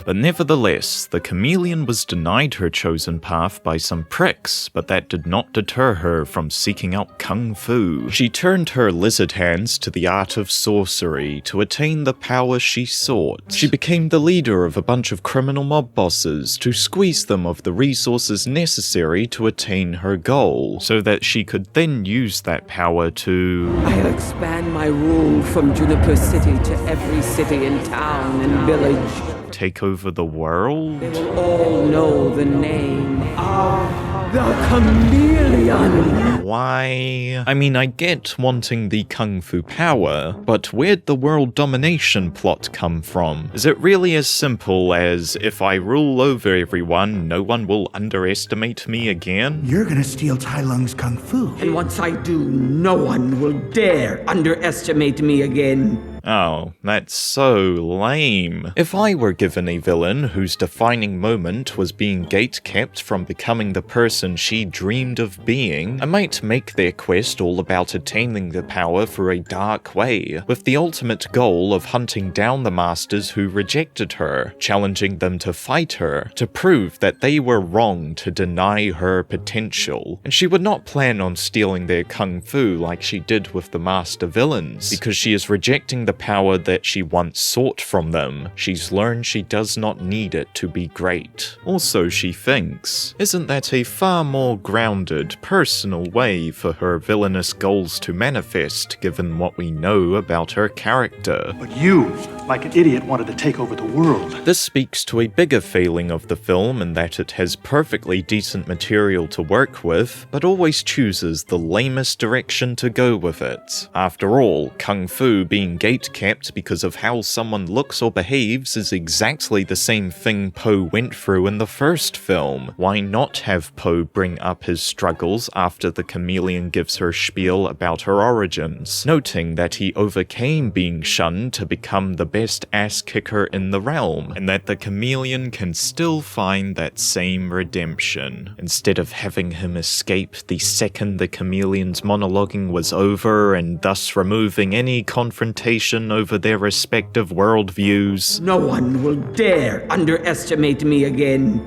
But nevertheless, the Chameleon was denied her chosen path by some pricks, but that did not deter her from seeking out Kung Fu. She turned her lizard hands to the art of sorcery to attain the power she sought. She became the leader of a bunch of criminal mob bosses to squeeze them of the resources necessary to attain her goal, so that she could then use that power to... I'll expand my rule from Juniper City to every city and town and village. Take over the world? They will all know the name of the Chameleon. Why? I mean, I get wanting the Kung Fu power, but where'd the world domination plot come from? Is it really as simple as, if I rule over everyone, no one will underestimate me again? You're gonna steal Tai Lung's Kung Fu. And once I do, no one will dare underestimate me again. Oh, that's so lame. If I were given a villain whose defining moment was being gate-kept from becoming the person she dreamed of being, I might make their quest all about attaining the power through a dark way, with the ultimate goal of hunting down the masters who rejected her, challenging them to fight her, to prove that they were wrong to deny her potential. And she would not plan on stealing their Kung Fu like she did with the master villains, because she is rejecting the power that she once sought from them. She's learned she does not need it to be great. Also, she thinks, isn't that a far more grounded, personal way for her villainous goals to manifest, given what we know about her character? But you, like an idiot, wanted to take over the world. This speaks to a bigger failing of the film in that it has perfectly decent material to work with, but always chooses the lamest direction to go with it. After all, Kung Fu being gate-kept because of how someone looks or behaves is exactly the same thing Po went through in the first film. Why not have Po bring up his struggles after the Chameleon gives her spiel about her origins, noting that he overcame being shunned to become the best ass-kicker in the realm, and that the Chameleon can still find that same redemption. Instead of having him escape the second the Chameleon's monologuing was over, and thus removing any confrontation over their respective worldviews. No one will dare underestimate me again.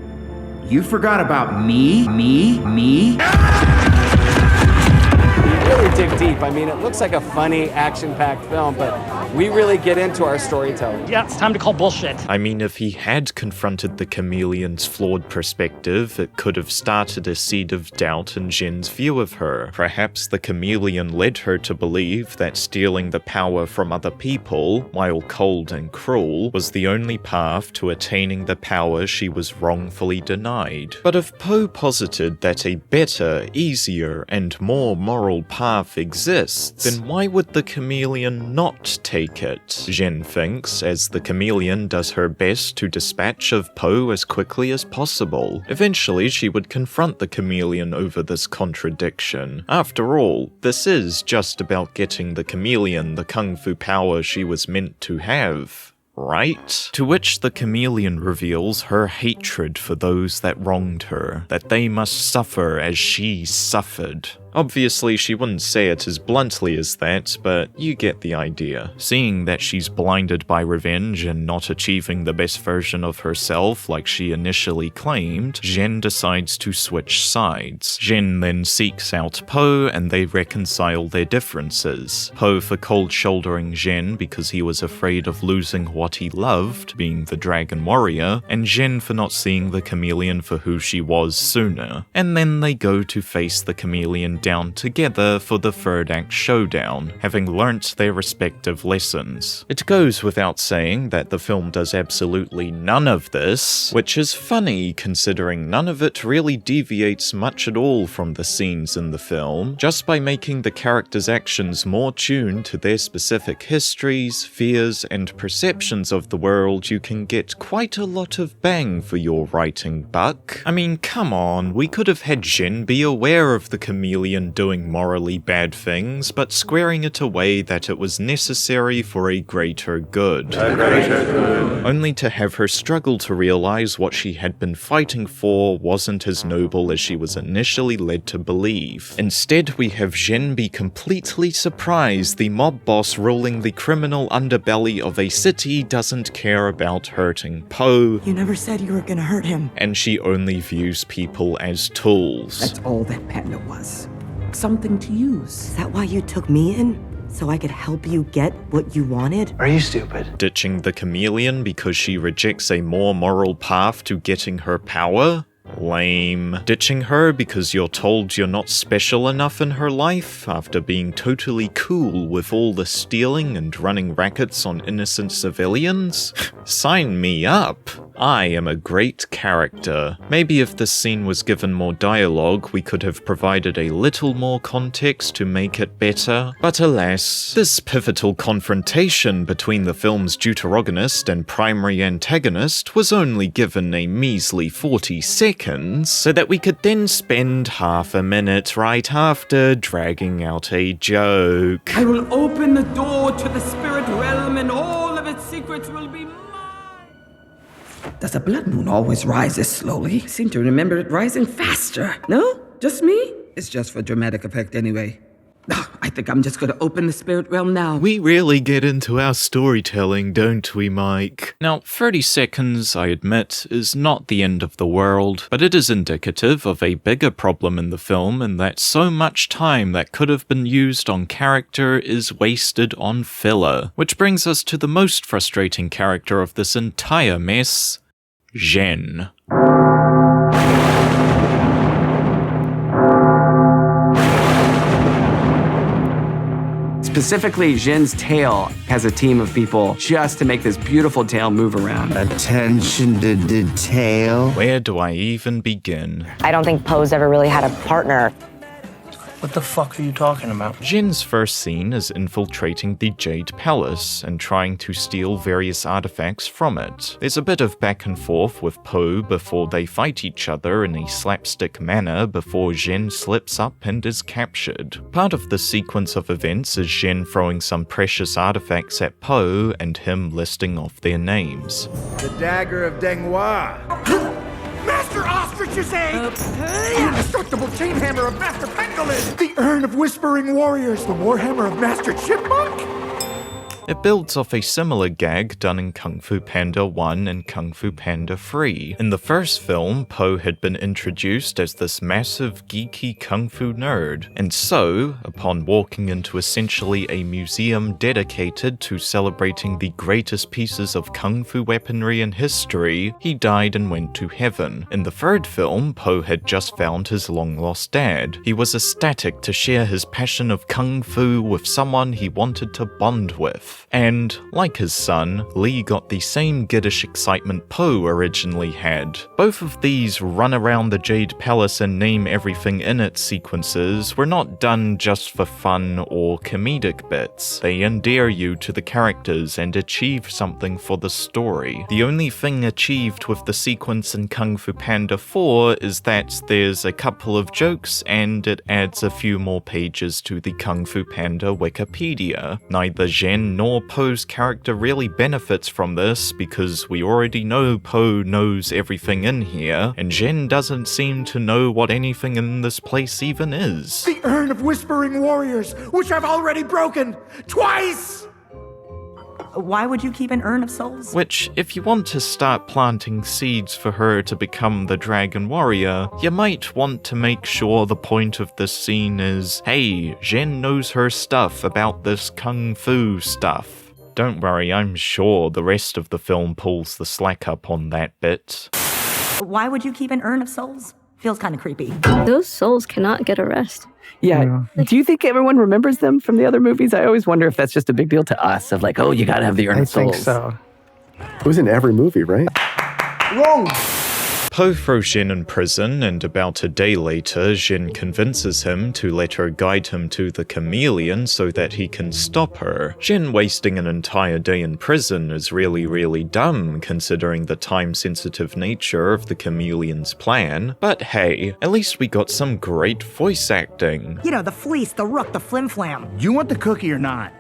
You forgot about me? Really dig deep. I mean, it looks like a funny, action-packed film, but we really get into our storytelling. Yeah, it's time to call bullshit. I mean, if he had confronted the Chameleon's flawed perspective, it could have started a seed of doubt in Zhen's view of her. Perhaps the Chameleon led her to believe that stealing the power from other people, while cold and cruel, was the only path to attaining the power she was wrongfully denied. But if Po posited that a better, easier, and more moral path exists, then why would the Chameleon not take it? Zhen thinks, as the Chameleon does her best to dispatch of Po as quickly as possible. Eventually, she would confront the Chameleon over this contradiction. After all, this is just about getting the Chameleon the Kung Fu power she was meant to have. Right? To which the Chameleon reveals her hatred for those that wronged her, that they must suffer as she suffered. Obviously, she wouldn't say it as bluntly as that, but you get the idea. Seeing that she's blinded by revenge and not achieving the best version of herself like she initially claimed, Zhen decides to switch sides. Zhen then seeks out Po and they reconcile their differences. Po for cold-shouldering Zhen because he was afraid of losing what he loved, being the Dragon Warrior, and Zhen for not seeing the Chameleon for who she was sooner. And then they go to face the Chameleon down together for the third act showdown, having learnt their respective lessons. It goes without saying that the film does absolutely none of this, which is funny considering none of it really deviates much at all from the scenes in the film. Just by making the characters' actions more tuned to their specific histories, fears, and perceptions of the world, you can get quite a lot of bang for your writing buck. I mean, come on, we could have had Zhen be aware of the chameleon doing morally bad things, but squaring it away that it was necessary for a greater good. Only to have her struggle to realize what she had been fighting for wasn't as noble as she was initially led to believe. Instead, we have Zhen be completely surprised the mob boss ruling the criminal underbelly of a city doesn't care about hurting Po. You never said you were gonna hurt him. And she only views people as tools. That's all that Panda was. Something to use. Is that why you took me in? So I could help you get what you wanted? Are you stupid? Ditching the chameleon because she rejects a more moral path to getting her power? Lame. Ditching her because you're told you're not special enough in her life after being totally cool with all the stealing and running rackets on innocent civilians? Sign me up. I am a great character. Maybe if this scene was given more dialogue, we could have provided a little more context to make it better. But alas, this pivotal confrontation between the film's deuterogonist and primary antagonist was only given a measly 40 seconds, so that we could then spend half a minute right after dragging out a joke. I will open the door to the spirit realm and all of its secrets will be mine. Does a blood moon always rise this slowly? I seem to remember it rising faster. No? Just me? It's just for dramatic effect anyway. I think I'm just gonna open the spirit realm now. We really get into our storytelling, don't we, Mike? Now, 30 seconds, I admit, is not the end of the world, but it is indicative of a bigger problem in the film in that so much time that could have been used on character is wasted on filler. Which brings us to the most frustrating character of this entire mess, Zhen. Specifically, Zhen's tail has a team of people just to make this beautiful tail move around. Attention to detail. Where do I even begin? I don't think Poe's ever really had a partner. What the fuck are you talking about? Zhen's first scene is infiltrating the Jade Palace and trying to steal various artifacts from it. There's a bit of back and forth with Po before they fight each other in a slapstick manner before Zhen slips up and is captured. Part of the sequence of events is Zhen throwing some precious artifacts at Po and him listing off their names. The dagger of Denghua. Master Ostrich's egg! The indestructible chain hammer of Master Pangolin! The urn of whispering warriors! The warhammer of Master Chipmunk! It builds off a similar gag done in Kung Fu Panda 1 and Kung Fu Panda 3. In the first film, Po had been introduced as this massive, geeky kung fu nerd, and so, upon walking into essentially a museum dedicated to celebrating the greatest pieces of kung fu weaponry in history, he died and went to heaven. In the third film, Po had just found his long-lost dad. He was ecstatic to share his passion of kung fu with someone he wanted to bond with. And, like his son, Lee got the same giddish excitement Po originally had. Both of these run around the Jade Palace and name everything in it sequences were not done just for fun or comedic bits. They endear you to the characters and achieve something for the story. The only thing achieved with the sequence in Kung Fu Panda 4 is that there's a couple of jokes and it adds a few more pages to the Kung Fu Panda Wikipedia. Neither Zhen nor Poe's character really benefits from this because we already know Po knows everything in here, and Zhen doesn't seem to know what anything in this place even is. The urn of whispering warriors, which I've already broken twice! Why would you keep an urn of souls? Which, if you want to start planting seeds for her to become the Dragon Warrior, you might want to make sure the point of this scene is, hey, Zhen knows her stuff about this kung fu stuff. Don't worry, I'm sure the rest of the film pulls the slack up on that bit. Why would you keep an urn of souls? Feels kind of creepy. Those souls cannot get a rest. Yeah. Do you think everyone remembers them from the other movies? I always wonder if that's just a big deal to us of like, oh, you gotta have the Urn of Souls. I think so. It was in every movie, right? Wrong. Po throws Zhen in prison, and about a day later, Zhen convinces him to let her guide him to the Chameleon so that he can stop her. Zhen wasting an entire day in prison is really dumb, considering the time-sensitive nature of the Chameleon's plan. But hey, at least we got some great voice acting. You know, the fleece, the rook, the flim-flam. You want the cookie or not?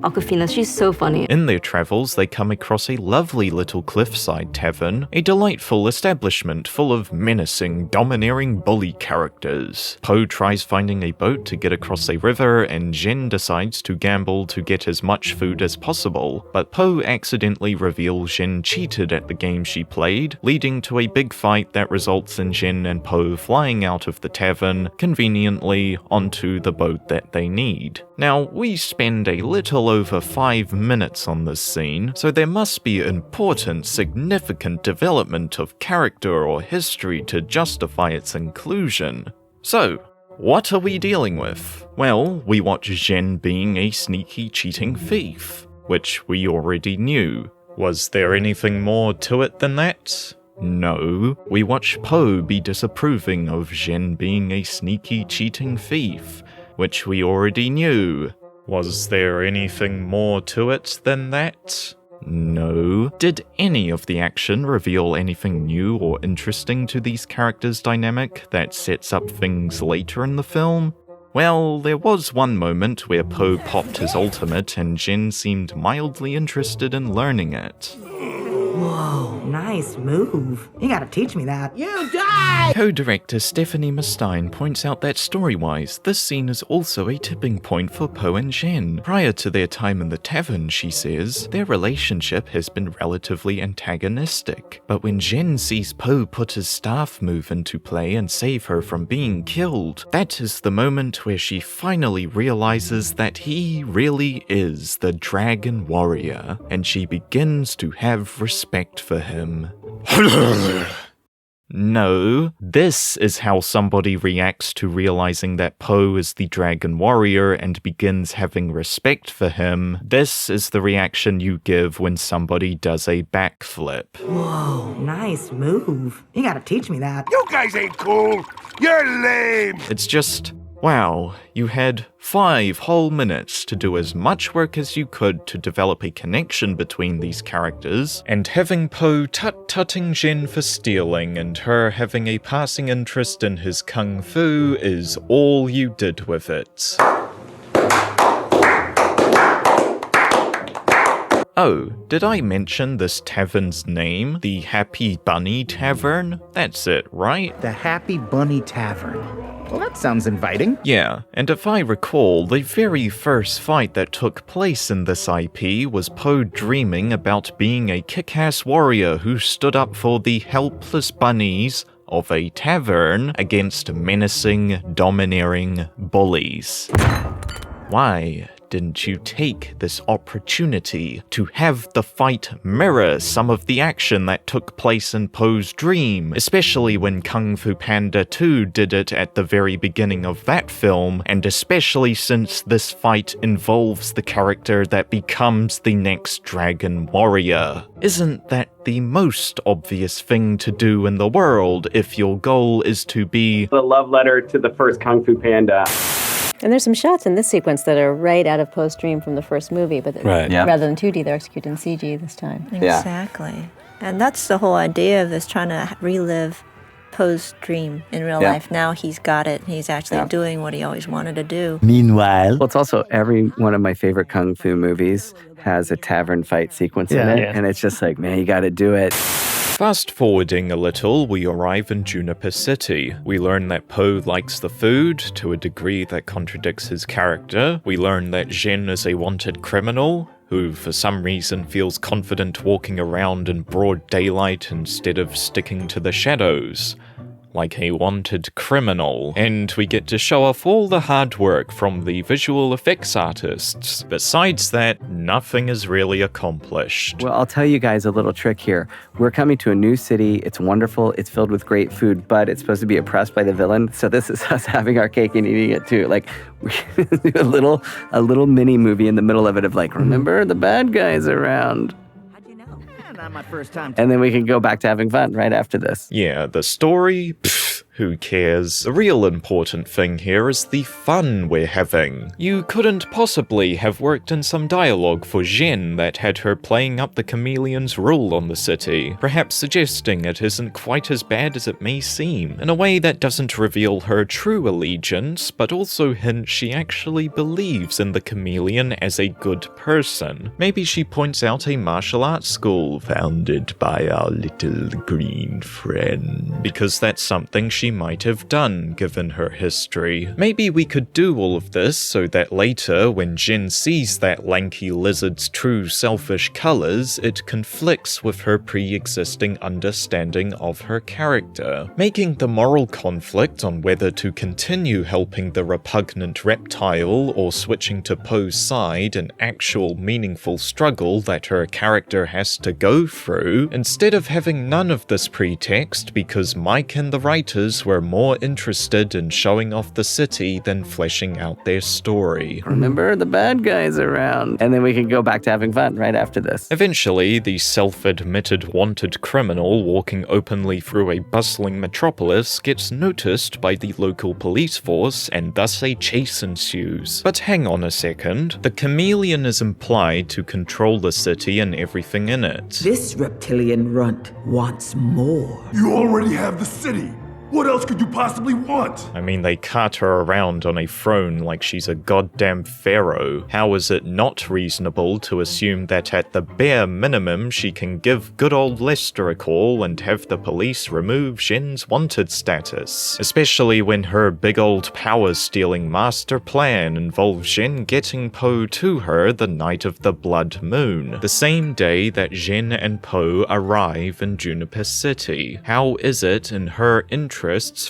Awkwafina, she's so funny. In their travels, they come across a lovely little cliffside tavern, a delightful establishment full of menacing, domineering bully characters. Po tries finding a boat to get across a river, and Zhen decides to gamble to get as much food as possible, but Po accidentally reveals Zhen cheated at the game she played, leading to a big fight that results in Zhen and Po flying out of the tavern, conveniently onto the boat that they need. Now, we spend a little over 5 minutes on this scene, so there must be important, significant development of character or history to justify its inclusion. So, what are we dealing with? Well, we watch Zhen being a sneaky, cheating thief, which we already knew. Was there anything more to it than that? No. We watch Po be disapproving of Zhen being a sneaky, cheating thief, which we already knew. Was there anything more to it than that? No. Did any of the action reveal anything new or interesting to these characters' dynamic that sets up things later in the film? Well, there was one moment where Po popped his ultimate and Zhen seemed mildly interested in learning it. Whoa, nice move. You gotta teach me that. You die! Co-director Stephanie Mustine points out that story-wise, this scene is also a tipping point for Po and Zhen. Prior to their time in the tavern, she says, their relationship has been relatively antagonistic. But when Zhen sees Po put his staff move into play and save her from being killed, that is the moment where she finally realizes that he really is the Dragon Warrior, and she begins to have respect for him. No, this is how somebody reacts to realizing that Po is the Dragon Warrior and begins having respect for him. This is the reaction you give when somebody does a backflip. Whoa, nice move. You gotta teach me that. You guys ain't cool. You're lame. It's just, wow, you had 5 whole minutes to do as much work as you could to develop a connection between these characters, and having Po tut-tutting Zhen for stealing and her having a passing interest in his kung fu is all you did with it. Oh, did I mention this tavern's name? The Happy Bunny Tavern? That's it, right? The Happy Bunny Tavern. Well, that sounds inviting. Yeah, and if I recall, the very first fight that took place in this IP was Po dreaming about being a kick-ass warrior who stood up for the helpless bunnies of a tavern against menacing, domineering bullies. Why didn't you take this opportunity to have the fight mirror some of the action that took place in Po's dream, especially when Kung Fu Panda 2 did it at the very beginning of that film, and especially since this fight involves the character that becomes the next Dragon Warrior? Isn't that the most obvious thing to do in the world if your goal is to be the love letter to the first Kung Fu Panda? And there's some shots in this sequence that are right out of Po's dream from the first movie, but rather than 2D, they're executed in CG this time. Exactly. And that's the whole idea of this, trying to relive Po's dream in real life. Now he's got it. He's actually doing what he always wanted to do. Meanwhile, well, it's also every one of my favorite Kung Fu movies has a tavern fight sequence in it, and it's just like, man, you gotta do it. Fast forwarding a little, we arrive in Juniper City. We learn that Po likes the food to a degree that contradicts his character. We learn that Zhen is a wanted criminal who for some reason feels confident walking around in broad daylight instead of sticking to the shadows. like a wanted criminal, and we get to show off all the hard work from the visual effects artists. Besides that, nothing is really accomplished. Well, I'll tell you guys a little trick here. We're coming to a new city. It's wonderful. It's filled with great food, but it's supposed to be oppressed by the villain. So this is us having our cake and eating it too. Like, we do a little mini movie in the middle of it of like, remember the bad guys around. Not my first time. And then we can go back to having fun right after this. Yeah, the story? Pfft, who cares? The real important thing here is the fun we're having. You couldn't possibly have worked in some dialogue for Zhen that had her playing up the Chameleon's rule on the city, perhaps suggesting it isn't quite as bad as it may seem, in a way that doesn't reveal her true allegiance, but also hints she actually believes in the Chameleon as a good person. Maybe she points out a martial arts school founded by our little green friend, because that's something she might have done given her history. Maybe we could do all of this so that later, when Zhen sees that lanky lizard's true selfish colors, it conflicts with her pre-existing understanding of her character, making the moral conflict on whether to continue helping the repugnant reptile or switching to Poe's side an actual meaningful struggle that her character has to go through, instead of having none of this pretext because Mike and the writers were more interested in showing off the city than fleshing out their story. Remember the bad guys around. And then we can go back to having fun right after this. Eventually, the self-admitted wanted criminal walking openly through a bustling metropolis gets noticed by the local police force, and thus a chase ensues. But hang on a second, the Chameleon is implied to control the city and everything in it. This reptilian runt wants more. You already have the city. What else could you possibly want? I mean, they cart her around on a throne like she's a goddamn pharaoh. How is it not reasonable to assume that at the bare minimum she can give good old Lester a call and have the police remove Zhen's wanted status? Especially when her big old power-stealing master plan involves Zhen getting Poe to her the night of the blood moon, the same day that Zhen and Poe arrive in Juniper City. How is it in her interest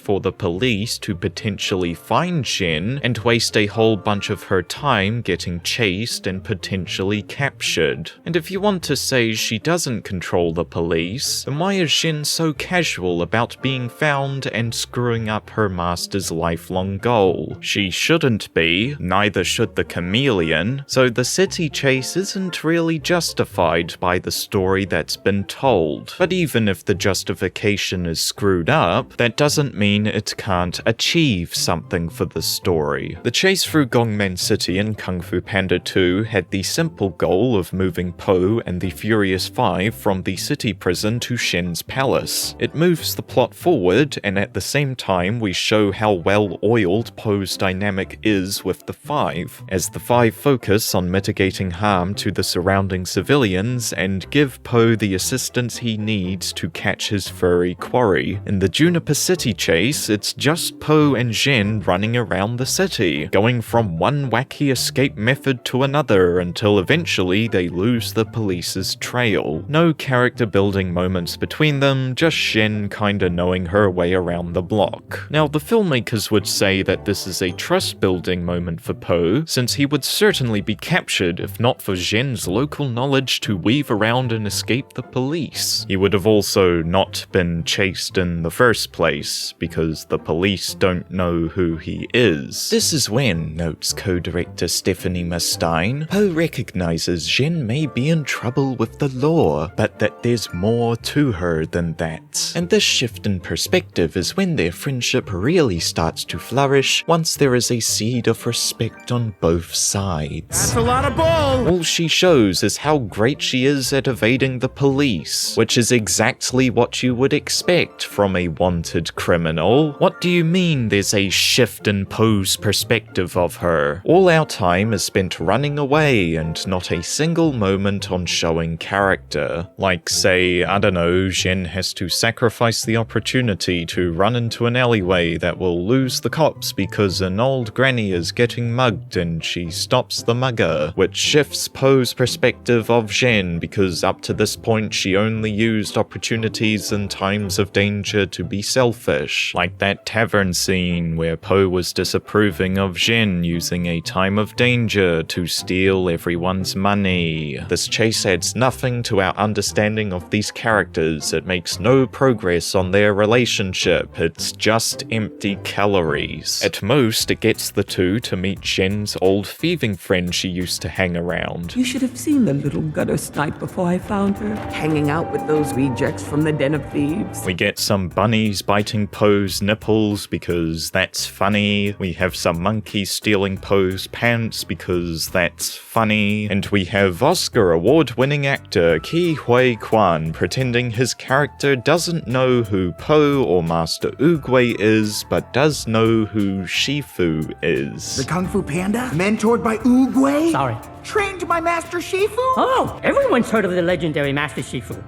for the police to potentially find Zhen and waste a whole bunch of her time getting chased and potentially captured? And if you want to say she doesn't control the police, then why is Zhen so casual about being found and screwing up her master's lifelong goal? She shouldn't be, neither should the Chameleon, so the city chase isn't really justified by the story that's been told. But even if the justification is screwed up, that doesn't mean it can't achieve something for the story. The chase through Gongmen City in Kung Fu Panda 2 had the simple goal of moving Poe and the Furious Five from the city prison to Shen's palace. It moves the plot forward, and at the same time we show how well-oiled Poe's dynamic is with the Five, as the Five focus on mitigating harm to the surrounding civilians and give Poe the assistance he needs to catch his furry quarry. In the Juniper City chase, it's just Poe and Zhen running around the city, going from one wacky escape method to another until eventually they lose the police's trail. No character building moments between them, just Zhen kinda knowing her way around the block. Now, the filmmakers would say that this is a trust building moment for Poe, since he would certainly be captured if not for Zhen's local knowledge to weave around and escape the police. He would have also not been chased in the first place, because the police don't know who he is. This is when, notes co-director Stephanie Mustaine, Poe recognizes Zhen may be in trouble with the law, but that there's more to her than that. And this shift in perspective is when their friendship really starts to flourish, once there is a seed of respect on both sides. That's a lot of bull! All she shows is how great she is at evading the police, which is exactly what you would expect from a wanted criminal. What do you mean there's a shift in Poe's perspective of her? All our time is spent running away and not a single moment on showing character. Like, say, I don't know, Zhen has to sacrifice the opportunity to run into an alleyway that will lose the cops because an old granny is getting mugged and she stops the mugger, which shifts Poe's perspective of Zhen because up to this point she only used opportunities in times of danger to be selfish selfish, like that tavern scene where Po was disapproving of Zhen using a time of danger to steal everyone's money. This chase adds nothing to our understanding of these characters. It makes no progress on their relationship. It's just empty calories. At most, it gets the two to meet Zhen's old thieving friend she used to hang around. You should have seen the little gutter snipe before I found her, hanging out with those rejects from the Den of Thieves. We get some bunnies biting Poe's nipples because that's funny. We have some monkeys stealing Poe's pants because that's funny. And we have Oscar award-winning actor Ke Huy Quan pretending his character doesn't know who Po or Master Oogway is, but does know who Shifu is. The Kung Fu Panda? Mentored by Oogway? Sorry. Trained by Master Shifu? Oh, everyone's heard of the legendary Master Shifu.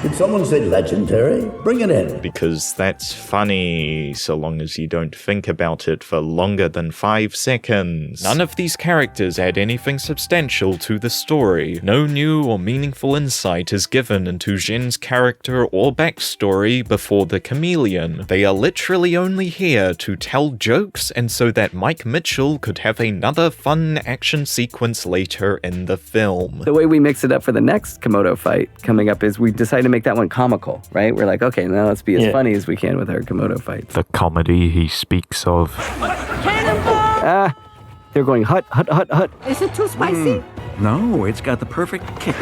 Did someone say legendary? Bring it in. Because that's funny, so long as you don't think about it for longer than 5 seconds. None of these characters add anything substantial to the story. No new or meaningful insight is given into Zhen's character or backstory before the Chameleon. They are literally only here to tell jokes and so that Mike Mitchell could have another fun action sequence later in the film. The way we mix it up for the next Komodo fight coming up is we decide to make that one comical, right? We're like, okay, now let's be as funny as we can with our Komodo fights. The comedy he speaks of. Cannonball! They're going hut, hut, hut, hut. Is it too spicy? No, it's got the perfect kick.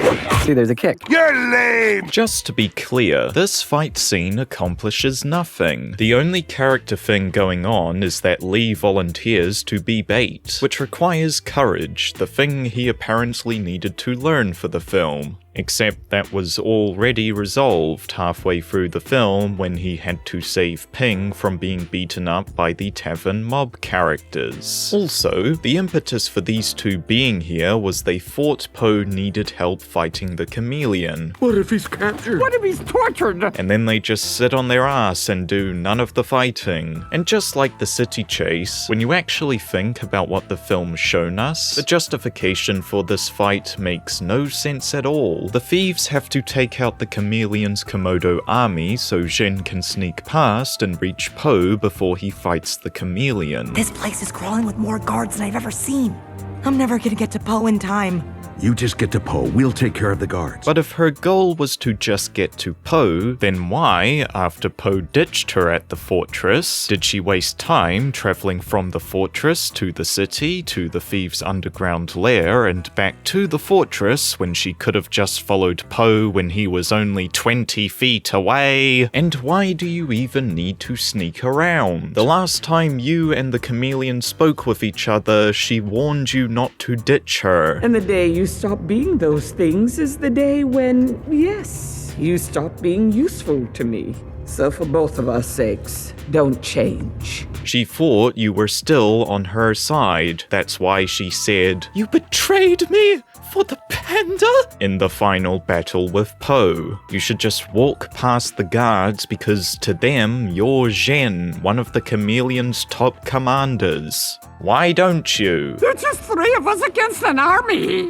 See, there's a kick. You're lame! Just to be clear, this fight scene accomplishes nothing. The only character thing going on is that Lee volunteers to be bait, which requires courage, the thing he apparently needed to learn for the film. Except that was already resolved halfway through the film when he had to save Ping from being beaten up by the tavern mob characters. Also, the impetus for these two being here was they thought Po needed help fighting the Chameleon. What if he's captured? What if he's tortured? And then they just sit on their ass and do none of the fighting. And just like the city chase, when you actually think about what the film's shown us, the justification for this fight makes no sense at all. The thieves have to take out the Chameleon's Komodo army so Zhen can sneak past and reach Po before he fights the Chameleon. This place is crawling with more guards than I've ever seen. I'm never gonna get to Po in time. You just get to Po. We'll take care of the guards. But if her goal was to just get to Po, then why, after Po ditched her at the fortress, did she waste time traveling from the fortress to the city, to the thieves' underground lair, and back to the fortress when she could have just followed Po when he was only 20 feet away? And why do you even need to sneak around? The last time you and the Chameleon spoke with each other, she warned you not to ditch her. And the day you stop being those things is the day when, yes, you stop being useful to me. So for both of our sakes, don't change. She thought you were still on her side. That's why she said, "You betrayed me for the panda?" in the final battle with Po. You should just walk past the guards because to them, you're Zhen, one of the Chameleon's top commanders. Why don't you? There's just 3 of us against an army.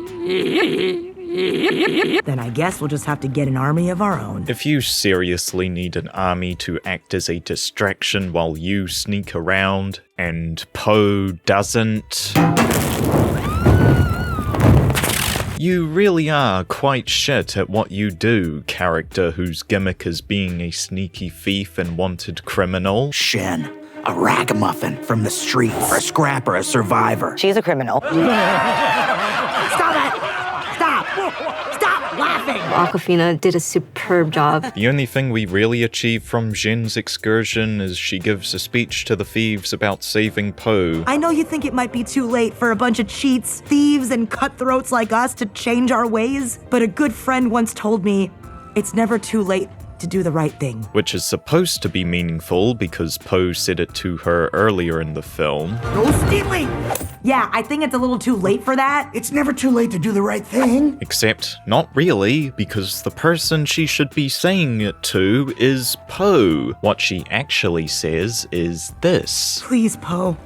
Then I guess we'll just have to get an army of our own. If you seriously need an army to act as a distraction while you sneak around, and Po doesn't, you really are quite shit at what you do, character whose gimmick is being a sneaky thief and wanted criminal. Zhen, a ragamuffin from the streets, a scrapper, a survivor. She's a criminal. Stop it! Stop! Stop laughing! Awkwafina did a superb job. The only thing we really achieve from Zhen's excursion is she gives a speech to the thieves about saving Po. I know you think it might be too late for a bunch of cheats, thieves, and cutthroats like us to change our ways, but a good friend once told me, it's never too late to do the right thing. Which is supposed to be meaningful because Po said it to her earlier in the film. No stealing! Yeah, I think it's a little too late for that. It's never too late to do the right thing. Except, not really, because the person she should be saying it to is Po. What she actually says is this. Please, Po.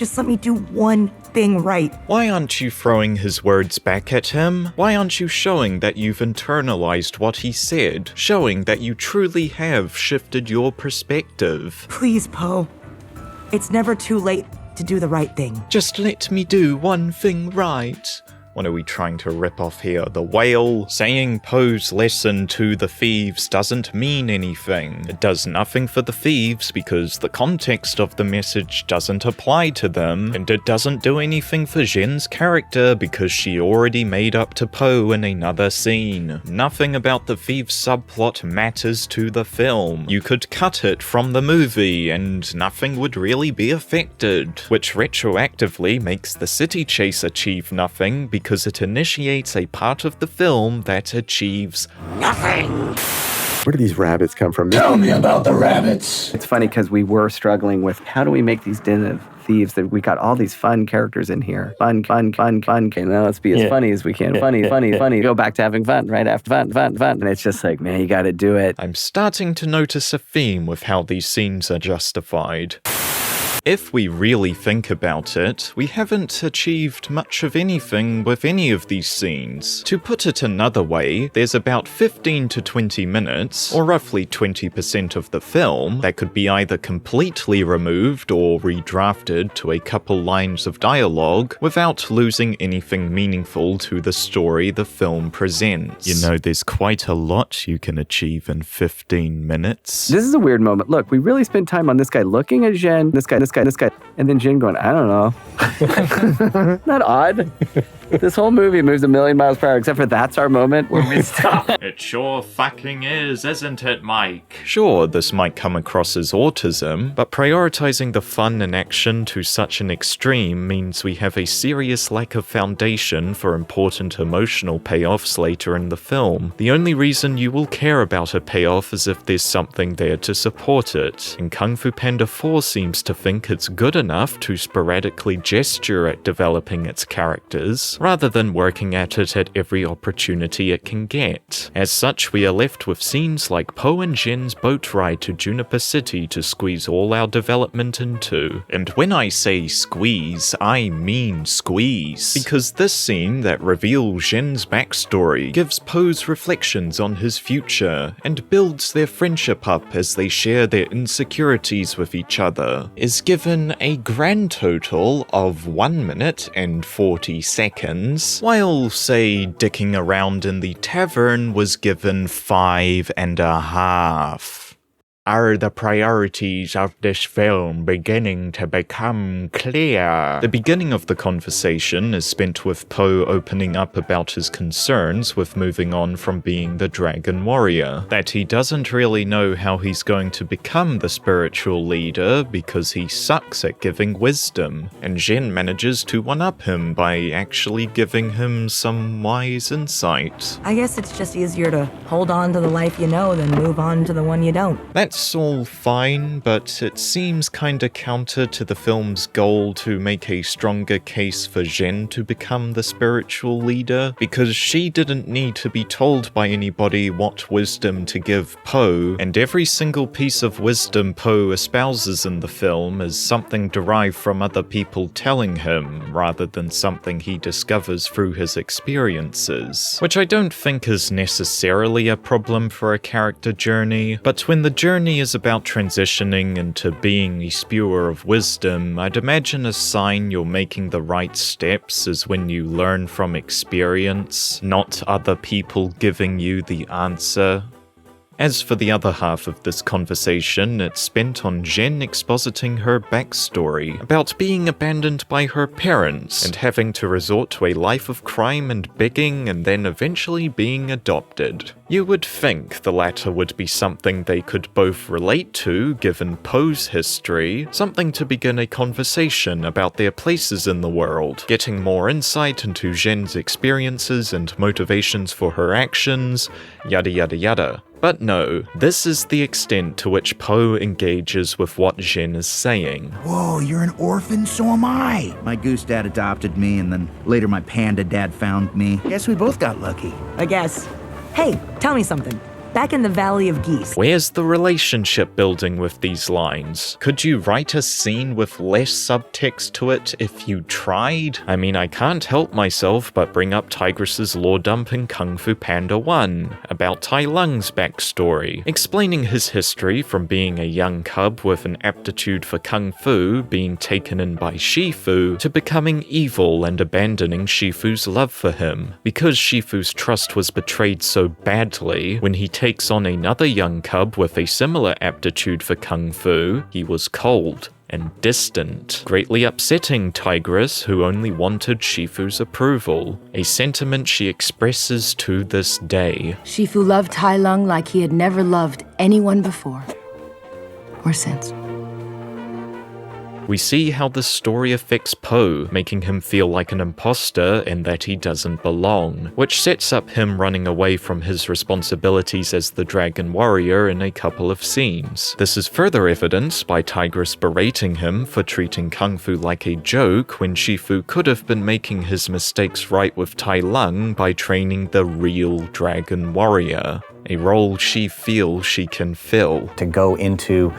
Just let me do one thing right. Why aren't you throwing his words back at him? Why aren't you showing that you've internalized what he said? Showing that you truly have shifted your perspective? Please, Poe. It's never too late to do the right thing. Just let me do one thing right. What are we trying to rip off here? The whale? Saying Poe's lesson to the thieves doesn't mean anything. It does nothing for the thieves because the context of the message doesn't apply to them, and it doesn't do anything for Zhen's character because she already made up to Poe in another scene. Nothing about the thieves subplot matters to the film. You could cut it from the movie and nothing would really be affected, which retroactively makes the city chase achieve nothing because it initiates a part of the film that achieves nothing. Where do these rabbits come from? Tell me about the rabbits. It's funny because we were struggling with how do we make these den of thieves that we got all these fun characters in here. Fun. Okay, now let's be as funny as we can. Funny. Go back to having fun right after fun. And it's just like, man, you got to do it. I'm starting to notice a theme with how these scenes are justified. If we really think about it, we haven't achieved much of anything with any of these scenes. To put it another way, there's about 15 to 20 minutes, or roughly 20% of the film, that could be either completely removed or redrafted to a couple lines of dialogue without losing anything meaningful to the story the film presents. You know, there's quite a lot you can achieve in 15 minutes. This is a weird moment. Look, we really spent time on this guy looking at Zhen, this guy, and then Zhen going, I don't know. Not odd. This whole movie moves a million miles per hour, except for that's our moment where we stop. It sure fucking is, isn't it, Mike? Sure, this might come across as autism, but prioritizing the fun and action to such an extreme means we have a serious lack of foundation for important emotional payoffs later in the film. The only reason you will care about a payoff is if there's something there to support it, and Kung Fu Panda 4 seems to think it's good enough to sporadically gesture at developing its characters, rather than working at it at every opportunity it can get. As such, we are left with scenes like Poe and Zhen's boat ride to Juniper City to squeeze all our development into. And when I say squeeze, I mean squeeze. Because this scene that reveals Zhen's backstory gives Poe's reflections on his future, and builds their friendship up as they share their insecurities with each other, is given a grand total of 1 minute and 40 seconds, while, say, dicking around in the tavern was given 5.5. Are the priorities of this film beginning to become clear? The beginning of the conversation is spent with Poe opening up about his concerns with moving on from being the Dragon Warrior, that he doesn't really know how he's going to become the spiritual leader because he sucks at giving wisdom, and Zhen manages to one-up him by actually giving him some wise insight. I guess it's just easier to hold on to the life you know than move on to the one you don't. That's all fine, but it seems kinda counter to the film's goal to make a stronger case for Zhen to become the spiritual leader, because she didn't need to be told by anybody what wisdom to give Poe, and every single piece of wisdom Poe espouses in the film is something derived from other people telling him, rather than something he discovers through his experiences, which I don't think is necessarily a problem for a character journey, but when the journey is about transitioning into being a spewer of wisdom, I'd imagine a sign you're making the right steps is when you learn from experience, not other people giving you the answer. As for the other half of this conversation, it's spent on Zhen expositing her backstory about being abandoned by her parents and having to resort to a life of crime and begging and then eventually being adopted. You would think the latter would be something they could both relate to given Poe's history, something to begin a conversation about their places in the world, getting more insight into Zhen's experiences and motivations for her actions, yada yada yada. But no, this is the extent to which Poe engages with what Zhen is saying. Whoa, you're an orphan? So am I. My goose dad adopted me, and then later my panda dad found me. Guess we both got lucky. I guess. Hey, tell me something. back in the Valley of Geese. Where's the relationship building with these lines? Could you write a scene with less subtext to it if you tried? I mean, I can't help myself but bring up Tigress's lore dump in Kung Fu Panda 1 about Tai Lung's backstory, explaining his history from being a young cub with an aptitude for Kung Fu being taken in by Shifu to becoming evil and abandoning Shifu's love for him. Because Shifu's trust was betrayed so badly, when he takes on another young cub with a similar aptitude for Kung Fu, he was cold and distant, greatly upsetting Tigress, who only wanted Shifu's approval, a sentiment she expresses to this day. Shifu loved Tai Lung like he had never loved anyone before or since. We see how the story affects Po, making him feel like an imposter and that he doesn't belong, which sets up him running away from his responsibilities as the Dragon Warrior in a couple of scenes. This is further evidenced by Tigress berating him for treating Kung Fu like a joke when Shifu could have been making his mistakes right with Tai Lung by training the real Dragon Warrior, a role she feels she can fill. To go into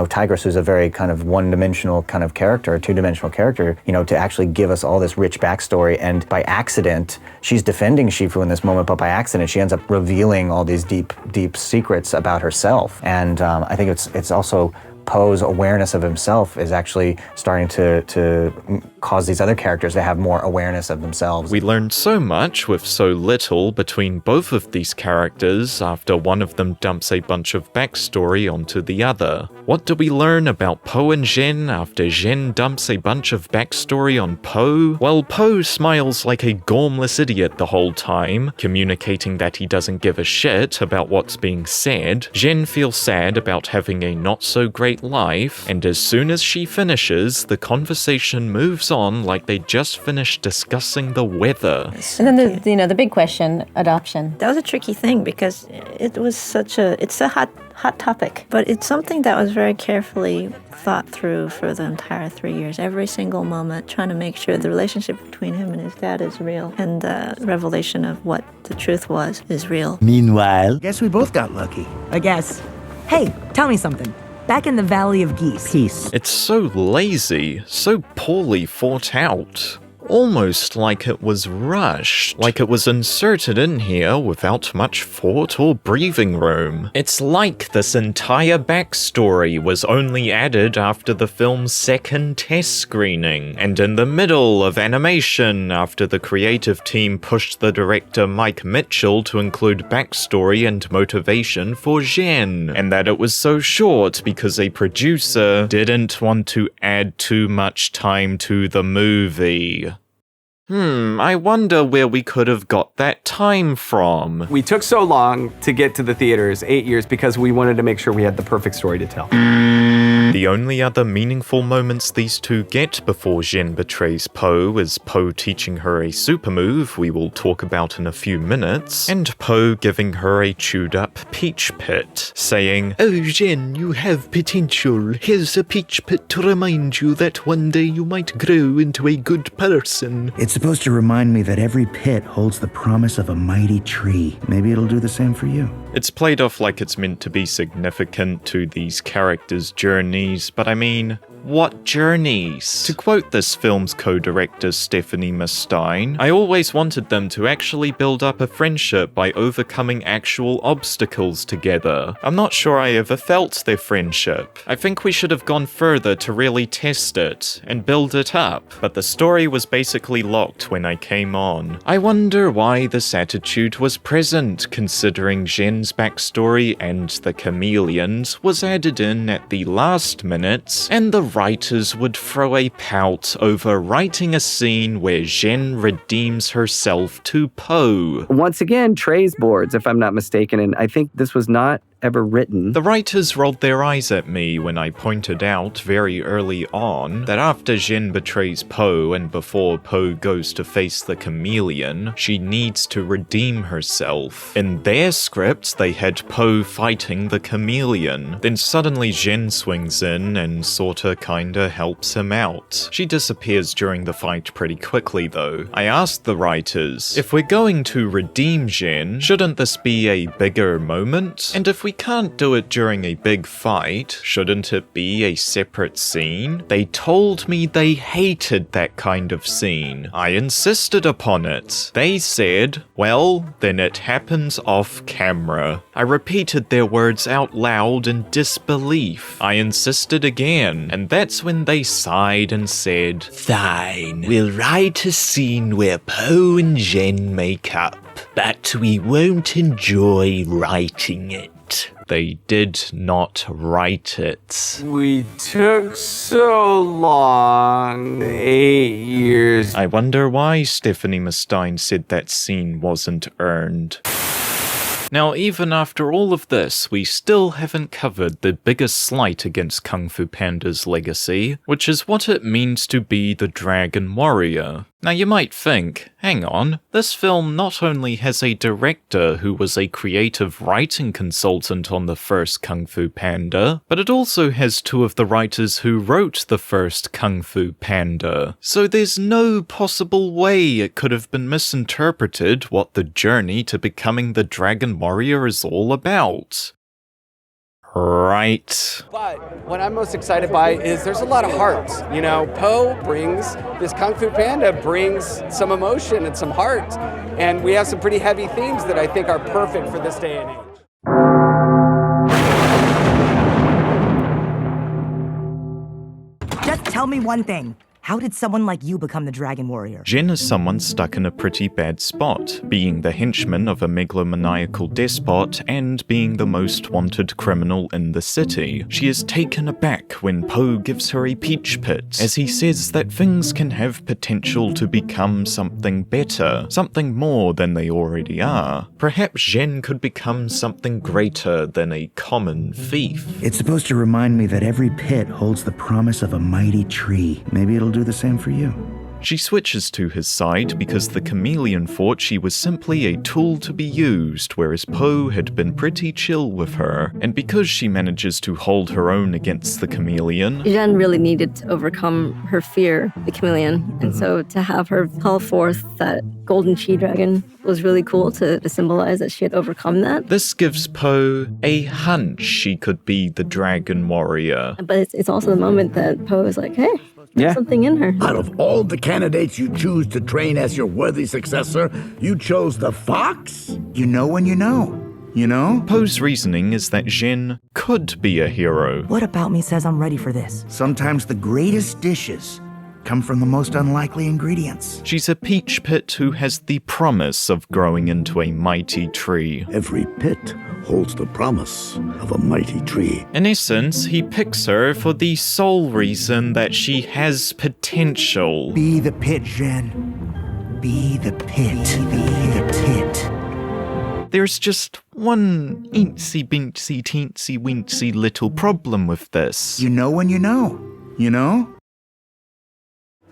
Tigress, who's a very kind of one-dimensional kind of character, two-dimensional character, to actually give us all this rich backstory. And by accident, she's defending Shifu in this moment, but by accident, she ends up revealing all these deep, deep secrets about herself. And I think it's also Poe's awareness of himself is actually starting to cause these other characters to have more awareness of themselves. We learned so much with so little between both of these characters after one of them dumps a bunch of backstory onto the other. What do we learn about Po and Zhen after Zhen dumps a bunch of backstory on Po? Well, Po smiles like a gormless idiot the whole time, communicating that he doesn't give a shit about what's being said. Zhen feels sad about having a not-so-great life, and as soon as she finishes, the conversation moves on like they just finished discussing the weather. And then the big question, adoption. That was a tricky thing because it's a hot topic, but it's something that was very carefully thought through for the entire 3 years. Every single moment, trying to make sure the relationship between him and his dad is real, and the revelation of what the truth was is real. Meanwhile, guess we both got lucky. I guess. Hey, tell me something. Back in the Valley of Geese. Peace. It's so lazy, so poorly thought out. Almost like it was rushed, like it was inserted in here without much thought or breathing room. It's like this entire backstory was only added after the film's second test screening, and in the middle of animation after the creative team pushed the director Mike Mitchell to include backstory and motivation for Zhen, and that it was so short because a producer didn't want to add too much time to the movie. I wonder where we could have got that time from. We took so long to get to the theaters, 8 years, because we wanted to make sure we had the perfect story to tell. The only other meaningful moments these two get before Zhen betrays Po is Po teaching her a super move we will talk about in a few minutes, and Po giving her a chewed-up peach pit, saying, "Oh, Zhen, you have potential. Here's a peach pit to remind you that one day you might grow into a good person." It's supposed to remind me that every pit holds the promise of a mighty tree. Maybe it'll do the same for you. It's played off like it's meant to be significant to these characters' journeys, but I mean, what journeys? To quote this film's co-director Stephanie Mustein, "I always wanted them to actually build up a friendship by overcoming actual obstacles together. I'm not sure I ever felt their friendship. I think we should have gone further to really test it and build it up, but the story was basically locked when I came on. I wonder why this attitude was present, considering Zhen's backstory and the Chameleons was added in at the last minutes, and the writers would throw a pout over writing a scene where Zhen redeems herself to Po." Once again, Trey's boards, if I'm not mistaken, and I think this was not ever written. The writers rolled their eyes at me when I pointed out very early on that after Zhen betrays Po and before Po goes to face the Chameleon, she needs to redeem herself. In their script, they had Po fighting the Chameleon. Then suddenly Zhen swings in and sorta kinda helps him out. She disappears during the fight pretty quickly though. I asked the writers, if we're going to redeem Zhen, shouldn't this be a bigger moment? And if we can't do it during a big fight, shouldn't it be a separate scene? They told me they hated that kind of scene. I insisted upon it. They said, well, then it happens off camera. I repeated their words out loud in disbelief. I insisted again, and that's when they sighed and said, Fine, we'll write a scene where Po and Zhen make up, but we won't enjoy writing it. They did not write it. We took so long. 8 years. I wonder why Stephanie Mustine said that scene wasn't earned. Now, even after all of this, we still haven't covered the biggest slight against Kung Fu Panda's legacy, which is what it means to be the Dragon Warrior. Now you might think, hang on, this film not only has a director who was a creative writing consultant on the first Kung Fu Panda, but it also has two of the writers who wrote the first Kung Fu Panda. So there's no possible way it could have been misinterpreted what the journey to becoming the Dragon Warrior is all about. Right. But what I'm most excited by is there's a lot of heart. You know, Po brings, this Kung Fu Panda brings some emotion and some heart. And we have some pretty heavy themes that I think are perfect for this day and age. Just tell me one thing. How did someone like you become the Dragon Warrior? Zhen is someone stuck in a pretty bad spot, being the henchman of a megalomaniacal despot and being the most wanted criminal in the city. She is taken aback when Po gives her a peach pit, as he says that things can have potential to become something better, something more than they already are. Perhaps Zhen could become something greater than a common thief. It's supposed to remind me that every pit holds the promise of a mighty tree. Maybe it'll do the same for you. She switches to his side because the Chameleon thought she was simply a tool to be used, whereas Po had been pretty chill with her, and because she manages to hold her own against the Chameleon, Zhen really needed to overcome her fear, the Chameleon, and so to have her call forth that golden chi dragon was really cool to symbolize that she had overcome that. This gives Po a hunch she could be the Dragon Warrior. But it's also the moment that Po is like, hey, there's something in her. Out of all the candidates you choose to train as your worthy successor, you chose the fox? You know when you know. You know? Po's reasoning is that Zhen could be a hero. What about me says I'm ready for this? Sometimes the greatest dishes come from the most unlikely ingredients. She's a peach pit who has the promise of growing into a mighty tree. Every pit holds the promise of a mighty tree. In essence, he picks her for the sole reason that she has potential. Be the pit, Zhen. Be the pit. Be the pit. There's just one eensy-beensy, teensy-weensy little problem with this. You know when you know. You know?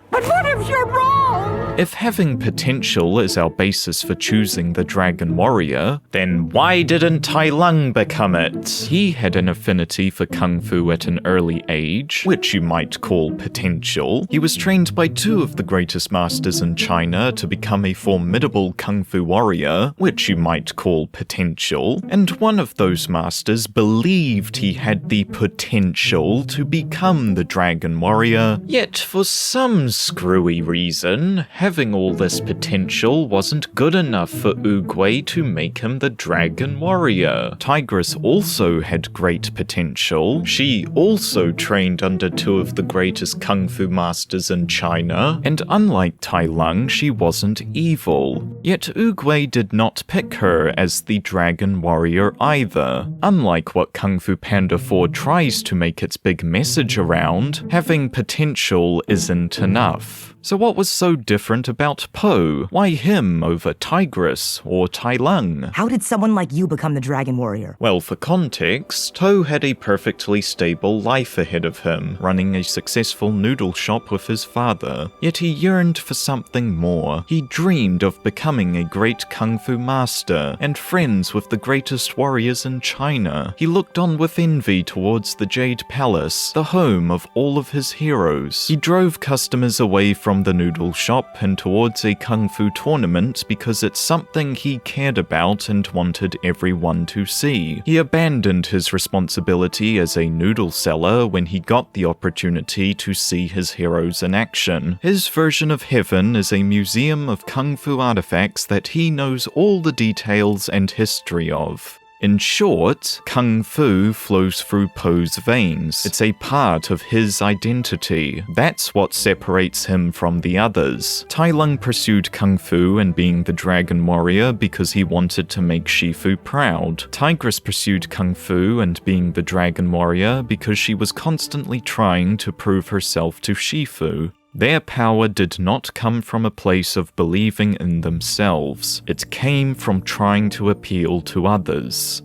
But what if you're wrong? If having potential is our basis for choosing the Dragon Warrior, then why didn't Tai Lung become it? He had an affinity for Kung Fu at an early age, which you might call potential. He was trained by two of the greatest masters in China to become a formidable Kung Fu warrior, which you might call potential. And one of those masters believed he had the potential to become the Dragon Warrior, yet for some screwy reason, having all this potential wasn't good enough for Oogway to make him the Dragon Warrior. Tigress also had great potential. She also trained under two of the greatest Kung Fu masters in China, and unlike Tai Lung, she wasn't evil. Yet Oogway did not pick her as the Dragon Warrior either. Unlike what Kung Fu Panda 4 tries to make its big message around, having potential isn't enough. So what was so different different about Po? Why him over Tigress or Tai Lung? How did someone like you become the Dragon Warrior? Well, for context, Po had a perfectly stable life ahead of him, running a successful noodle shop with his father. Yet he yearned for something more. He dreamed of becoming a great kung fu master and friends with the greatest warriors in China. He looked on with envy towards the Jade Palace, the home of all of his heroes. He drove customers away from the noodle shop and towards a kung fu tournament because it's something he cared about and wanted everyone to see. He abandoned his responsibility as a noodle seller when he got the opportunity to see his heroes in action. His version of heaven is a museum of kung fu artifacts that he knows all the details and history of. In short, Kung Fu flows through Po's veins. It's a part of his identity. That's what separates him from the others. Tai Lung pursued Kung Fu and being the Dragon Warrior because he wanted to make Shifu proud. Tigress pursued Kung Fu and being the Dragon Warrior because she was constantly trying to prove herself to Shifu. Their power did not come from a place of believing in themselves. It came from trying to appeal to others.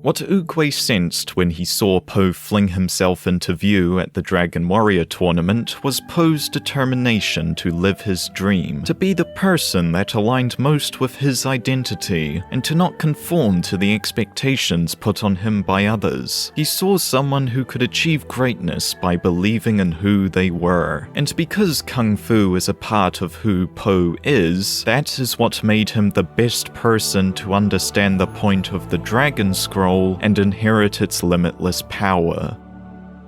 What Oogway sensed when he saw Po fling himself into view at the Dragon Warrior tournament was Po's determination to live his dream, to be the person that aligned most with his identity, and to not conform to the expectations put on him by others. He saw someone who could achieve greatness by believing in who they were, and because Kung Fu is a part of who Po is, that is what made him the best person to understand the point of the Dragon Scroll and inherit its limitless power.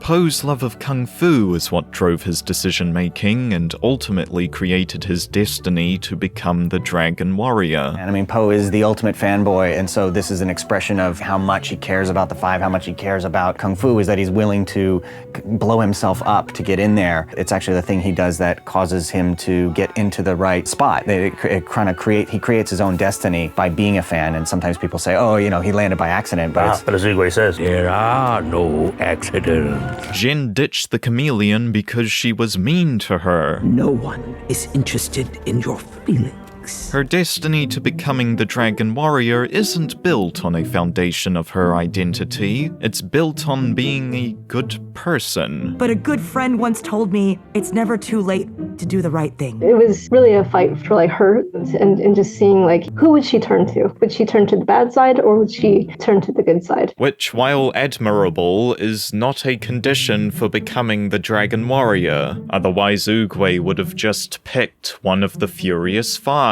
Po's love of Kung Fu is what drove his decision-making and ultimately created his destiny to become the Dragon Warrior. And I mean, Po is the ultimate fanboy, and so this is an expression of how much he cares about the Five, how much he cares about Kung Fu, is that he's willing to blow himself up to get in there. It's actually the thing he does that causes him to get into the right spot. He creates his own destiny by being a fan, and sometimes people say, oh, you know, he landed by accident, but but as Oogway says, there are no accidents. Zhen ditched the Chameleon because she was mean to her. No one is interested in your feelings. Her destiny to becoming the Dragon Warrior isn't built on a foundation of her identity. It's built on being a good person. But a good friend once told me it's never too late to do the right thing. It was really a fight for like her and just seeing like who would she turn to? Would she turn to the bad side or would she turn to the good side? Which, while admirable, is not a condition for becoming the Dragon Warrior. Otherwise, Oogway would have just picked one of the Furious Five.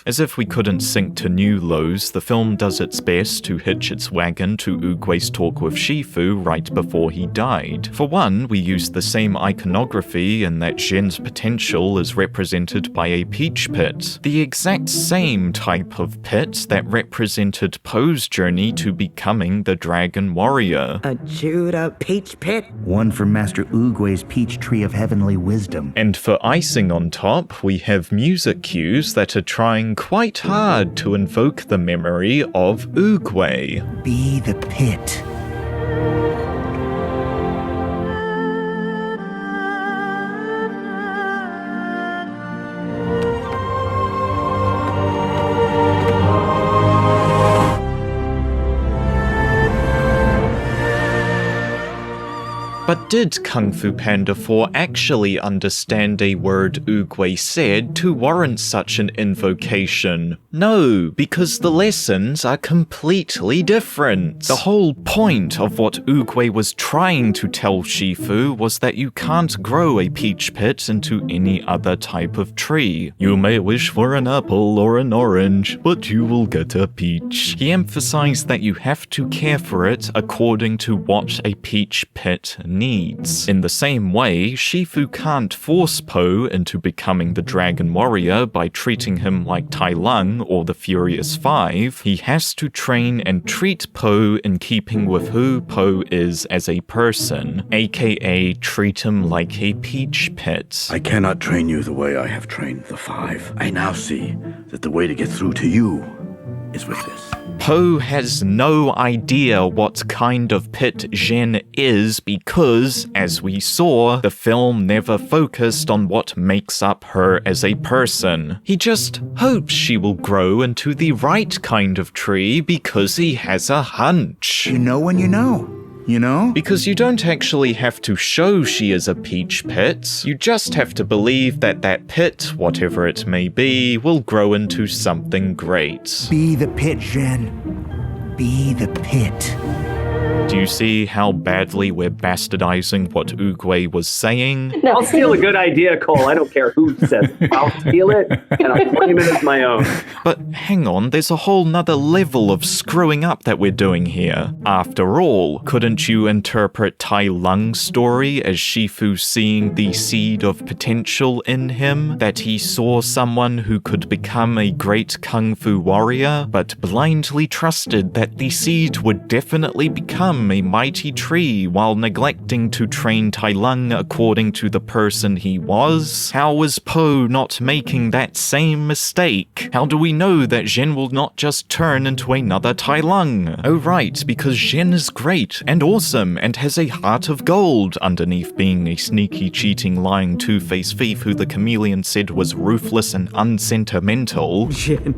As if we couldn't sink to new lows, the film does its best to hitch its wagon to Oogway's talk with Shifu right before he died. For one, we use the same iconography in that Zhen's potential is represented by a peach pit, the exact same type of pit that represented Po's journey to becoming the Dragon Warrior. A Judah peach pit? One for Master Oogway's peach tree of heavenly wisdom. And for icing on top, we have music cues that are trying quite hard to invoke the memory of Oogway. Be the pit. But did Kung Fu Panda 4 actually understand a word Oogway said to warrant such an invocation? No, because the lessons are completely different. The whole point of what Oogway was trying to tell Shifu was that you can't grow a peach pit into any other type of tree. You may wish for an apple or an orange, but you will get a peach. He emphasized that you have to care for it according to what a peach pit needs. In the same way, Shifu can't force Po into becoming the Dragon Warrior by treating him like Tai Lung or the Furious Five. He has to train and treat Po in keeping with who Po is as a person, aka treat him like a peach pit. I cannot train you the way I have trained the Five. I now see that the way to get through to you is with this. Po has no idea what kind of pit Zhen is because, as we saw, the film never focused on what makes up her as a person. He just hopes she will grow into the right kind of tree because he has a hunch. You know when you know. You know? Because you don't actually have to show she is a peach pit. You just have to believe that that pit, whatever it may be, will grow into something great. Be the pit, Zhen. Be the pit. Do you see how badly we're bastardizing what Oogway was saying? I'll steal a good idea, Cole. I don't care who says it. I'll steal it, and I'll claim it as my own. But hang on, there's a whole nother level of screwing up that we're doing here. After all, couldn't you interpret Tai Lung's story as Shifu seeing the seed of potential in him? That he saw someone who could become a great kung fu warrior, but blindly trusted that the seed would definitely become a mighty tree while neglecting to train Tai Lung according to the person he was? How was Po not making that same mistake? How do we know that Zhen will not just turn into another Tai Lung? Oh right, because Zhen is great and awesome and has a heart of gold underneath being a sneaky, cheating, lying, two-faced thief who the Chameleon said was ruthless and unsentimental. Zhen,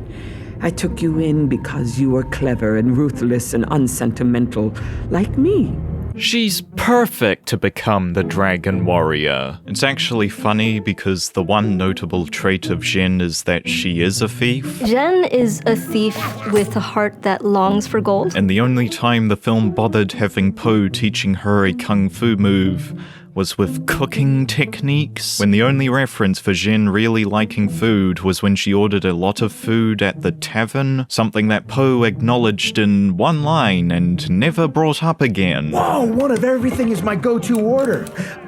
I took you in because you were clever and ruthless and unsentimental, like me. She's perfect to become the Dragon Warrior. It's actually funny because the one notable trait of Zhen is that she is a thief. Zhen is a thief with a heart that longs for gold. And the only time the film bothered having Po teaching her a kung fu move was with cooking techniques, when the only reference for Zhen really liking food was when she ordered a lot of food at the tavern, something that Po acknowledged in one line and never brought up again. Whoa, one of everything is my go-to order.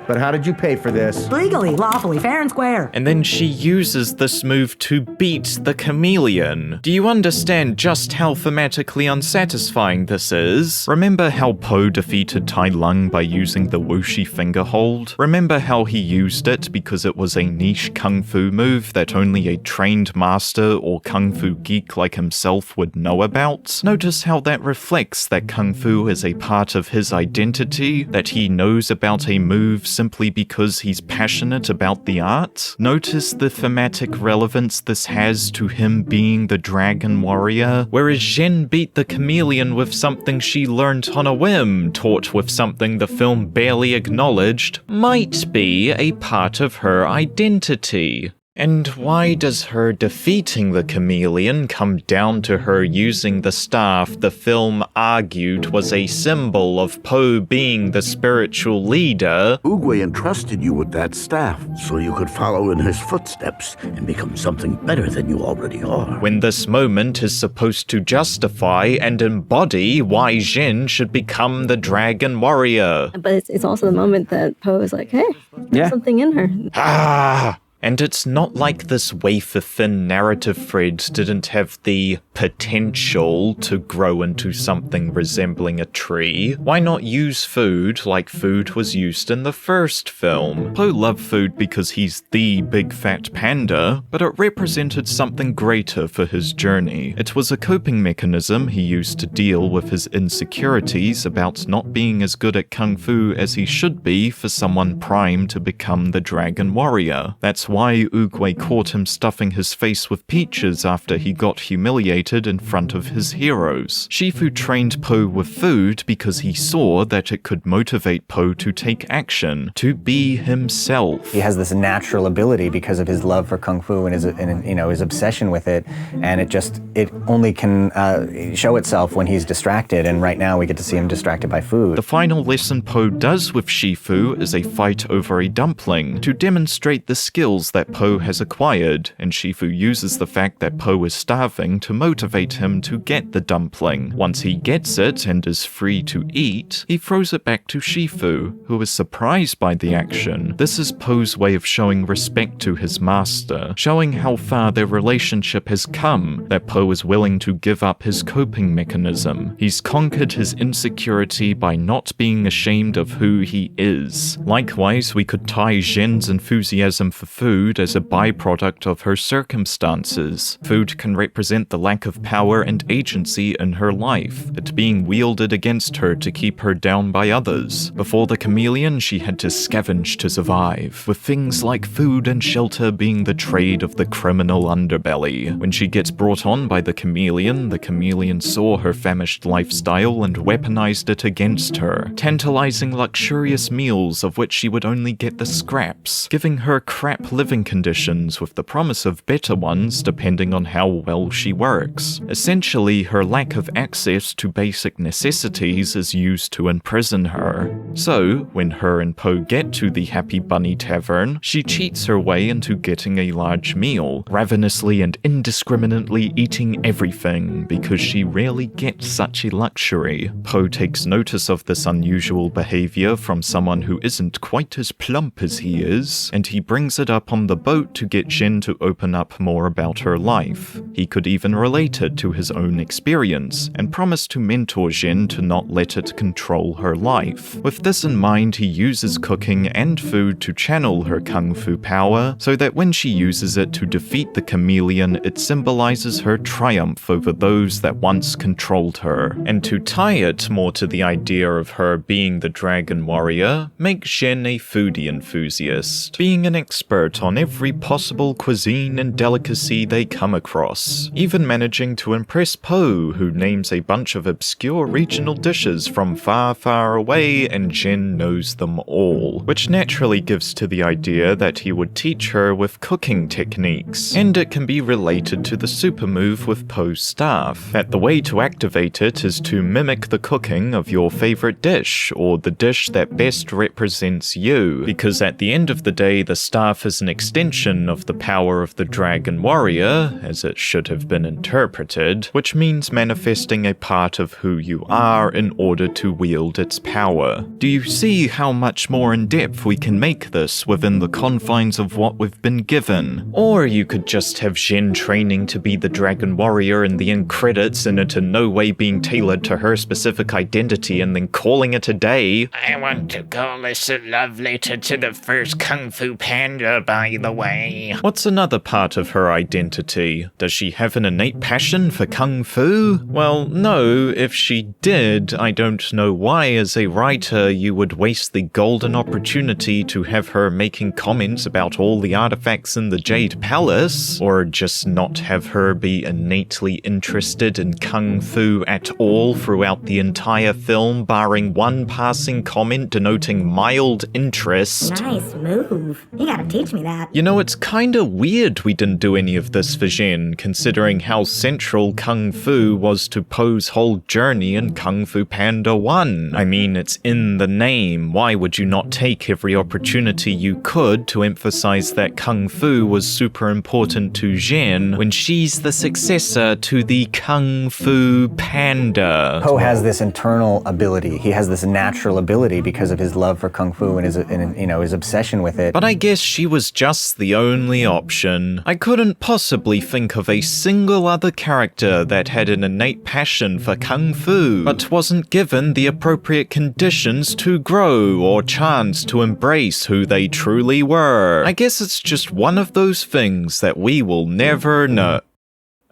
But how did you pay for this? Legally, lawfully, fair and square. And then she uses this move to beat the Chameleon. Do you understand just how thematically unsatisfying this is? Remember how Po defeated Tai Lung by using the whooshie finger hold? Remember how he used it because it was a niche kung fu move that only a trained master or kung fu geek like himself would know about? Notice how that reflects that kung fu is a part of his identity, that he knows about a move simply because he's passionate about the art? Notice the thematic relevance this has to him being the Dragon Warrior, whereas Zhen beat the Chameleon with something she learned on a whim, taught with something the film barely acknowledged might be a part of her identity. And why does her defeating the Chameleon come down to her using the staff the film argued was a symbol of Po being the spiritual leader? Oogway entrusted you with that staff so you could follow in his footsteps and become something better than you already are. When this moment is supposed to justify and embody why Zhen should become the Dragon Warrior. But it's also the moment that Po is like, hey, there's something in her. Ah! And it's not like this wafer-thin narrative thread didn't have the potential to grow into something resembling a tree. Why not use food like food was used in the first film? Po loved food because he's the big fat panda, but it represented something greater for his journey. It was a coping mechanism he used to deal with his insecurities about not being as good at kung fu as he should be for someone primed to become the Dragon Warrior. That's why Oogway caught him stuffing his face with peaches after he got humiliated in front of his heroes. Shifu trained Po with food because he saw that it could motivate Po to take action, to be himself. He has this natural ability because of his love for kung fu and his obsession with it, and it only can show itself when he's distracted, and right now we get to see him distracted by food. The final lesson Po does with Shifu is a fight over a dumpling to demonstrate the skills that Po has acquired, and Shifu uses the fact that Po is starving to motivate him to get the dumpling. Once he gets it and is free to eat, he throws it back to Shifu, who is surprised by the action. This is Po's way of showing respect to his master, showing how far their relationship has come, that Po is willing to give up his coping mechanism. He's conquered his insecurity by not being ashamed of who he is. Likewise, we could tie Zhen's enthusiasm for food food as a byproduct of her circumstances. Food can represent the lack of power and agency in her life, it being wielded against her to keep her down by others. Before the chameleon, she had to scavenge to survive, with things like food and shelter being the trade of the criminal underbelly. When she gets brought on by the chameleon saw her famished lifestyle and weaponized it against her, tantalizing luxurious meals of which she would only get the scraps, giving her crap living conditions with the promise of better ones depending on how well she works. Essentially, her lack of access to basic necessities is used to imprison her. So, when her and Po get to the Happy Bunny Tavern, she cheats her way into getting a large meal, ravenously and indiscriminately eating everything because she rarely gets such a luxury. Po takes notice of this unusual behavior from someone who isn't quite as plump as he is, and he brings it up on the boat to get Zhen to open up more about her life. He could even relate it to his own experience, and promise to mentor Zhen to not let it control her life. With this in mind, he uses cooking and food to channel her kung fu power, so that when she uses it to defeat the chameleon, it symbolizes her triumph over those that once controlled her. And to tie it more to the idea of her being the dragon warrior, make Zhen a foodie enthusiast, being an expert on every possible cuisine and delicacy they come across, even managing to impress Po, who names a bunch of obscure regional dishes from far, far away, and Zhen knows them all, which naturally gives to the idea that he would teach her with cooking techniques, and it can be related to the super move with Po's staff, that the way to activate it is to mimic the cooking of your favorite dish, or the dish that best represents you, because at the end of the day, the staff is an extension of the power of the dragon warrior, as it should have been interpreted, which means manifesting a part of who you are in order to wield its power. Do you see how much more in depth we can make this within the confines of what we've been given? Or you could just have Zhen training to be the dragon warrior in the end credits and it in no way being tailored to her specific identity and then calling it a day. I want to call this a love letter to the first Kung Fu Panda, by the way. What's another part of her identity? Does she have an innate passion for Kung Fu? Well, no, if she did, I don't know why as a writer you would waste the golden opportunity to have her making comments about all the artifacts in the Jade Palace, or just not have her be innately interested in Kung Fu at all throughout the entire film, barring one passing comment denoting mild interest. Nice move. You gotta teach me that. You know, it's kinda weird we didn't do any of this for Zhen, considering how central Kung Fu was to Po's whole journey in Kung Fu Panda 1. I mean, it's in the name. Why would you not take every opportunity you could to emphasize that Kung Fu was super important to Zhen when she's the successor to the Kung Fu Panda? Po has this internal ability. He has this natural ability because of his love for Kung Fu and his obsession with it. But I guess she was just the only option. I couldn't possibly think of a single other character that had an innate passion for Kung Fu, but wasn't given the appropriate conditions to grow or chance to embrace who they truly were. I guess it's just one of those things that we will never know.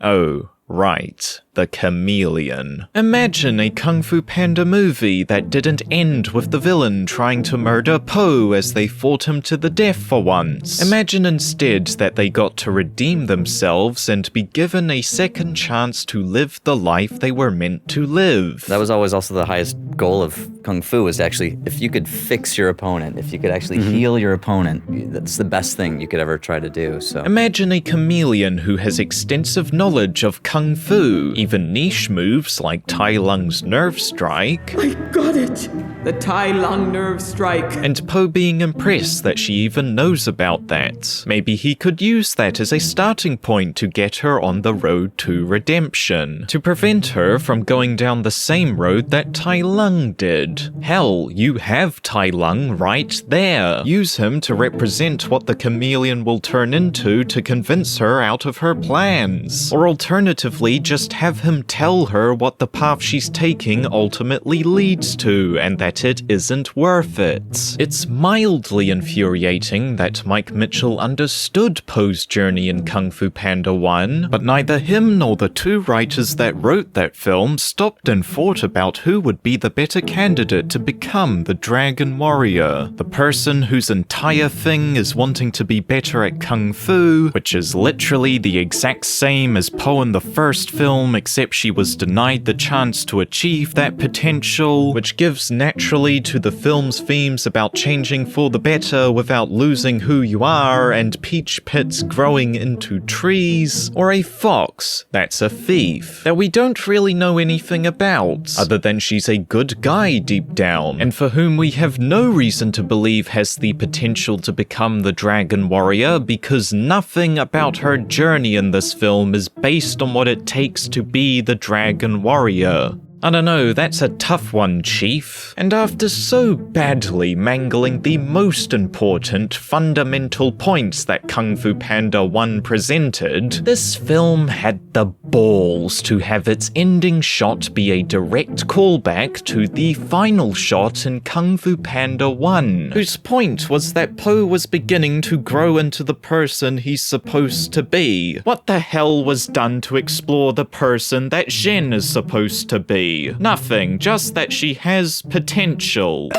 Oh, right. The Chameleon. Imagine a Kung Fu Panda movie that didn't end with the villain trying to murder Po as they fought him to the death for once. Imagine instead that they got to redeem themselves and be given a second chance to live the life they were meant to live. That was always also the highest goal of Kung Fu, was actually, if you could fix your opponent, if you could actually heal your opponent, that's the best thing you could ever try to do. So imagine a chameleon who has extensive knowledge of Kung Fu, even niche moves like Tai Lung's Nerve Strike. I got it! The Tai Lung Nerve Strike. And Po being impressed that she even knows about that. Maybe he could use that as a starting point to get her on the road to redemption, to prevent her from going down the same road that Tai Lung did. Hell, you have Tai Lung right there. Use him to represent what the chameleon will turn into to convince her out of her plans. Or alternatively, just have him tell her what the path she's taking ultimately leads to, and that that it isn't worth it. It's mildly infuriating that Mike Mitchell understood Poe's journey in Kung Fu Panda 1, but neither him nor the two writers that wrote that film stopped and thought about who would be the better candidate to become the Dragon Warrior. The person whose entire thing is wanting to be better at Kung Fu, which is literally the exact same as Poe in the first film, except she was denied the chance to achieve that potential, which gives naturally to the film's themes about changing for the better without losing who you are, and peach pits growing into trees, or a fox that's a thief that we don't really know anything about, other than she's a good guy deep down, and for whom we have no reason to believe has the potential to become the Dragon Warrior, because nothing about her journey in this film is based on what it takes to be the Dragon Warrior. I don't know, that's a tough one, Chief. And after so badly mangling the most important fundamental points that Kung Fu Panda 1 presented, this film had the balls to have its ending shot be a direct callback to the final shot in Kung Fu Panda 1, whose point was that Poe was beginning to grow into the person he's supposed to be. What the hell was done to explore the person that Zhen is supposed to be? Nothing, just that she has potential.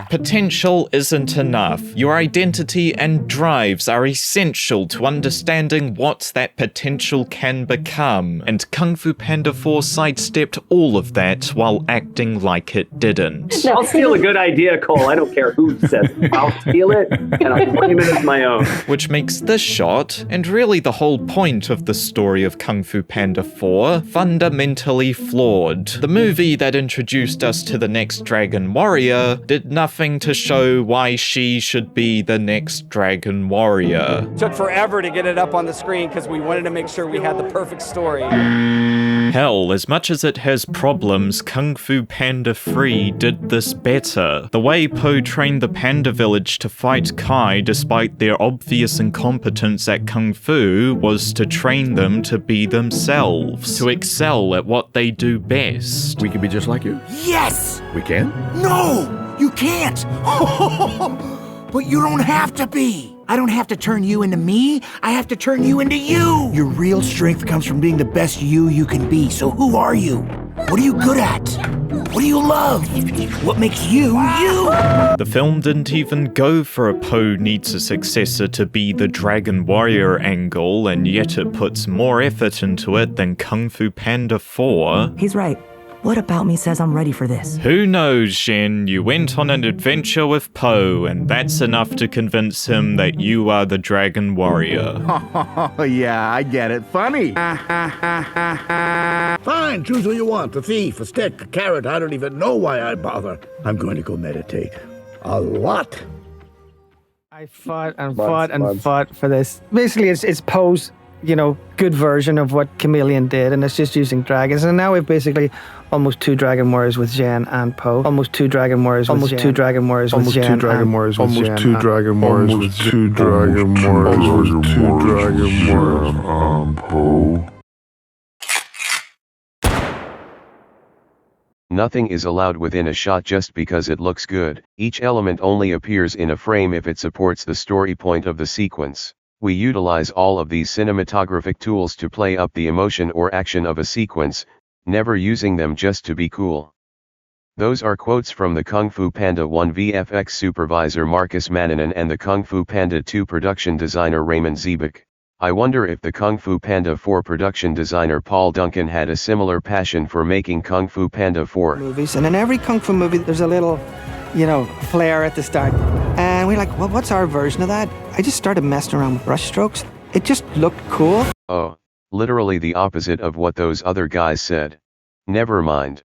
Potential isn't enough. Your identity and drives are essential to understanding what that potential can become, and Kung Fu Panda 4 sidestepped all of that while acting like it didn't. I'll steal a good idea, Cole. I don't care who says it. I'll steal it, and I'll claim it as my own. Which makes this shot, and really the whole point of the story of Kung Fu Panda 4, fundamentally flawed. The movie that introduced us to the next Dragon Warrior did nothing to show why she should be the next Dragon Warrior. Took forever to get it up on the screen because we wanted to make sure we had the perfect story. Hell, as much as it has problems, Kung Fu Panda 3 did this better. The way Poe trained the Panda Village to fight Kai despite their obvious incompetence at Kung Fu was to train them to be themselves, to excel at what they do best. We can be just like you. Yes! We can? No! You can't! But you don't have to be! I don't have to turn you into me, I have to turn you into you! Your real strength comes from being the best you can be, so who are you? What are you good at? What do you love? What makes you, you? The film didn't even go for a Poe needs a successor to be the Dragon Warrior angle, and yet it puts more effort into it than Kung Fu Panda 4. He's right. What about me says I'm ready for this? Who knows, Zhen? You went on an adventure with Poe, and that's enough to convince him that you are the Dragon Warrior. Oh, yeah, I get it. Funny. Fine, choose who you want. A thief, a stick, a carrot. I don't even know why I bother. I'm going to go meditate. A lot. I fought for this. Basically, it's Poe's, good version of what Chameleon did, and it's just using dragons. And now we've basically almost 2 Dragon Warriors with Zhen and Poe. Almost 2 Dragon Warriors with Zhen. Almost 2 Dragon Warriors with Zhen. Almost 2 Dragon Warriors with Zhen. Almost 2 Dragon Warriors with 2 Dragon Warriors with 2 Dragon Warriors and Poe. Nothing is allowed within a shot just because it looks good. Each element only appears in a frame if it supports the story point of the sequence. We utilize all of these cinematographic tools to play up the emotion or action of a sequence, never using them just to be cool. Those are quotes from the Kung Fu Panda 1 VFX supervisor Marcus Mannanen and the Kung Fu Panda 2 production designer Raymond Zebek. I wonder if the Kung Fu Panda 4 production designer Paul Duncan had a similar passion for making Kung Fu Panda 4. Movies, and in every Kung Fu movie there's a little, flair at the start. And we're like, well, what's our version of that? I just started messing around with brush strokes. It just looked cool. Oh, literally the opposite of what those other guys said. Never mind.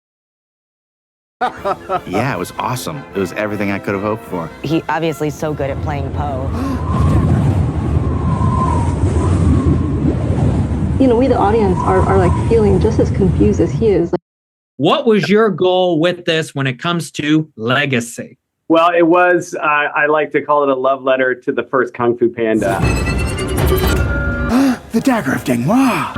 Yeah, it was awesome. It was everything I could have hoped for. He obviously is so good at playing Poe. We the audience are like feeling just as confused as he is. What was your goal with this when it comes to legacy? Well, it was, I like to call it a love letter to the first Kung Fu Panda. The dagger of Deng Hua.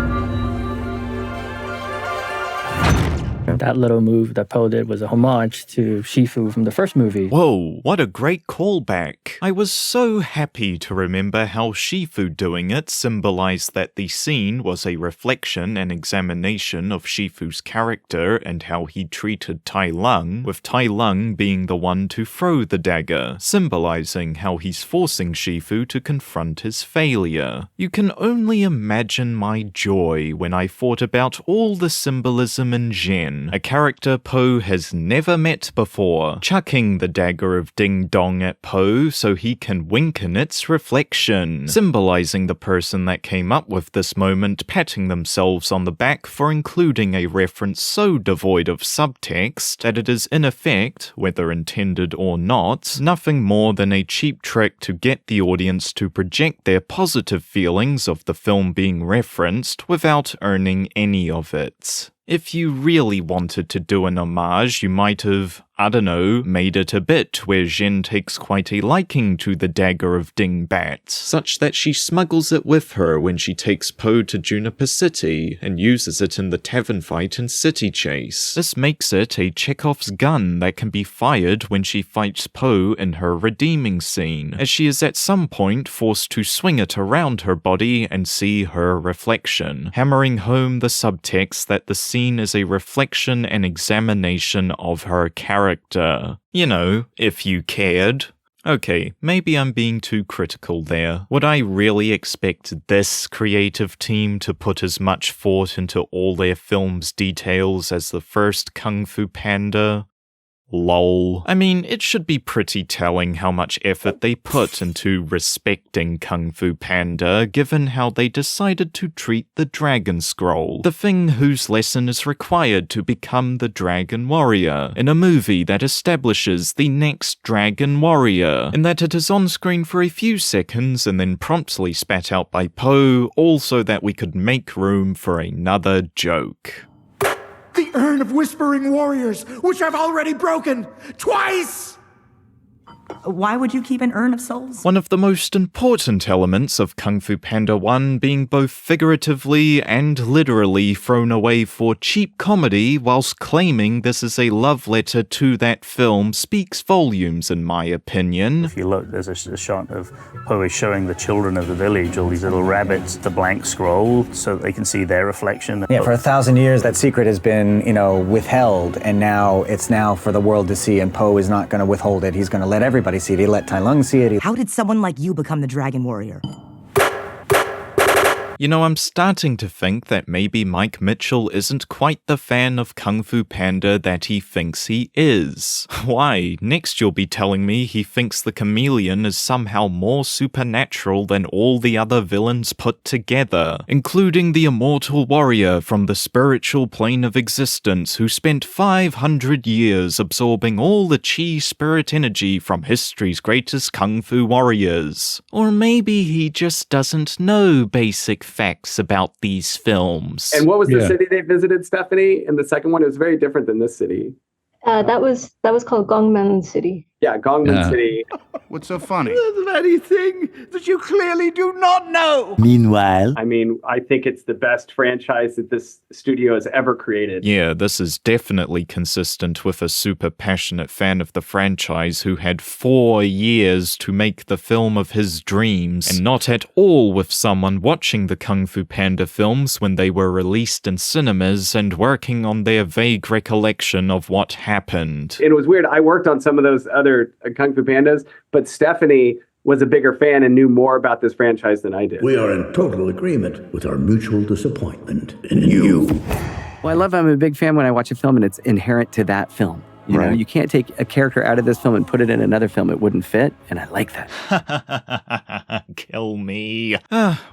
that little move that Po did was a homage to Shifu from the first movie. Whoa, what a great callback. I was so happy to remember how Shifu doing it symbolized that the scene was a reflection and examination of Shifu's character and how he treated Tai Lung, with Tai Lung being the one to throw the dagger, symbolizing how he's forcing Shifu to confront his failure. You can only imagine my joy when I thought about all the symbolism in Zhen, a character Po has never met before, chucking the dagger of Ding Dong at Po so he can wink in its reflection, symbolizing the person that came up with this moment patting themselves on the back for including a reference so devoid of subtext that it is in effect, whether intended or not, nothing more than a cheap trick to get the audience to project their positive feelings of the film being referenced without earning any of it. If you really wanted to do an homage, you might have, I don't know, made it a bit where Zhen takes quite a liking to the dagger of Dingbat, such that she smuggles it with her when she takes Po to Juniper City and uses it in the tavern fight and city chase. This makes it a Chekhov's gun that can be fired when she fights Po in her redeeming scene, as she is at some point forced to swing it around her body and see her reflection, hammering home the subtext that the scene is a reflection and examination of her character. You know, if you cared. Okay, maybe I'm being too critical there. Would I really expect this creative team to put as much thought into all their film's details as the first Kung Fu Panda? Lol. I mean, it should be pretty telling how much effort they put into respecting Kung Fu Panda, given how they decided to treat the Dragon Scroll, the thing whose lesson is required to become the Dragon Warrior, in a movie that establishes the next Dragon Warrior, in that it is on screen for a few seconds and then promptly spat out by Po, all so that we could make room for another joke. The urn of whispering warriors, which I've already broken twice! Why would you keep an urn of souls? One of the most important elements of Kung Fu Panda 1 being both figuratively and literally thrown away for cheap comedy whilst claiming this is a love letter to that film speaks volumes in my opinion. If you look, there's a shot of Po showing the children of the village, all these little rabbits, the blank scroll, so they can see their reflection. Yeah, for 1,000 years that secret has been, withheld, and now it's for the world to see, and Po is not going to withhold it. He's going to let everybody see it. He let Tai Lung see it. How did someone like you become the Dragon Warrior? I'm starting to think that maybe Mike Mitchell isn't quite the fan of Kung Fu Panda that he thinks he is. Why, next you'll be telling me he thinks the Chameleon is somehow more supernatural than all the other villains put together, including the immortal warrior from the spiritual plane of existence who spent 500 years absorbing all the chi spirit energy from history's greatest Kung Fu warriors. Or maybe he just doesn't know basic facts about these films. And what was the city they visited, Stephanie? In the second one, it was very different than this city. That was called Gongmen City. Yeah, Gongmen City. What's so funny? The very thing that you clearly do not know. Meanwhile, I think it's the best franchise that this studio has ever created. Yeah, this is definitely consistent with a super passionate fan of the franchise who had 4 years to make the film of his dreams, and not at all with someone watching the Kung Fu Panda films when they were released in cinemas and working on their vague recollection of what happened. It was weird. I worked on some of those other Kung Fu Pandas, but Stephanie was a bigger fan and knew more about this franchise than I did. We are in total agreement with our mutual disappointment in you. Well, I love I'm a big fan when I watch a film and it's inherent to that film. You know, you can't take a character out of this film and put it in another film. It wouldn't fit, and I like that. Kill me.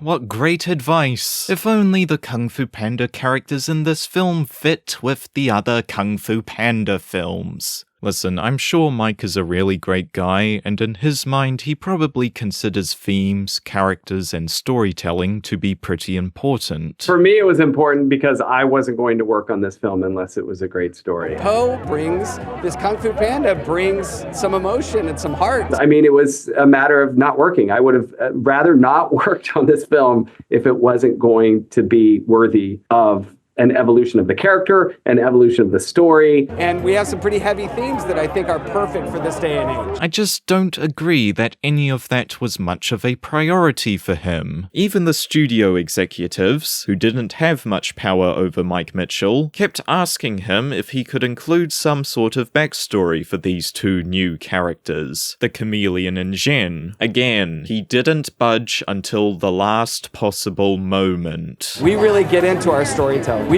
What great advice. If only the Kung Fu Panda characters in this film fit with the other Kung Fu Panda films. Listen, I'm sure Mike is a really great guy, and in his mind, he probably considers themes, characters, and storytelling to be pretty important. For me, it was important because I wasn't going to work on this film unless it was a great story. Po brings, this Kung Fu Panda brings some emotion and some heart. I mean, it was a matter of not working. I would have rather not worked on this film if it wasn't going to be worthy of an evolution of the character, an evolution of the story. And we have some pretty heavy themes that I think are perfect for this day and age. I just don't agree that any of that was much of a priority for him. Even the studio executives, who didn't have much power over Mike Mitchell, kept asking him if he could include some sort of backstory for these two new characters, the Chameleon and Zhen. Again, he didn't budge until the last possible moment. We really get into our storytelling.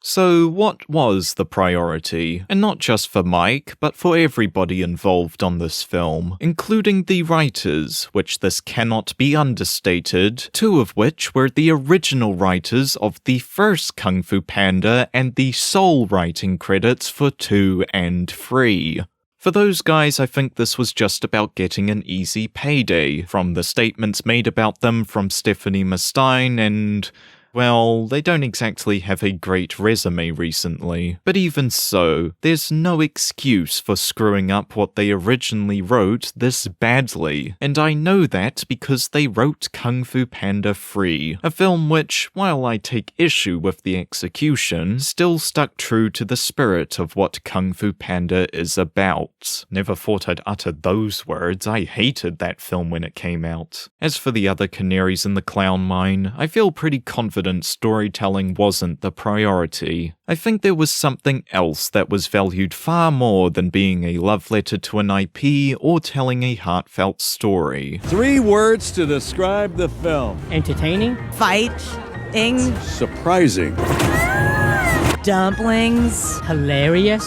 So what was the priority? And not just for Mike, but for everybody involved on this film, including the writers, which this cannot be understated, two of which were the original writers of the first Kung Fu Panda and the sole writing credits for 2 and 3. For those guys, I think this was just about getting an easy payday, from the statements made about them from Stephanie Mustine and... well, they don't exactly have a great resume recently. But even so, there's no excuse for screwing up what they originally wrote this badly. And I know that because they wrote Kung Fu Panda 3, a film which, while I take issue with the execution, still stuck true to the spirit of what Kung Fu Panda is about. Never thought I'd utter those words. I hated that film when it came out. As for the other canaries in the clown mine, I feel pretty confident storytelling wasn't the priority. I think there was something else that was valued far more than being a love letter to an IP or telling a heartfelt story. 3 words to describe the film. Entertaining. Fighting. Surprising. Dumplings. Hilarious.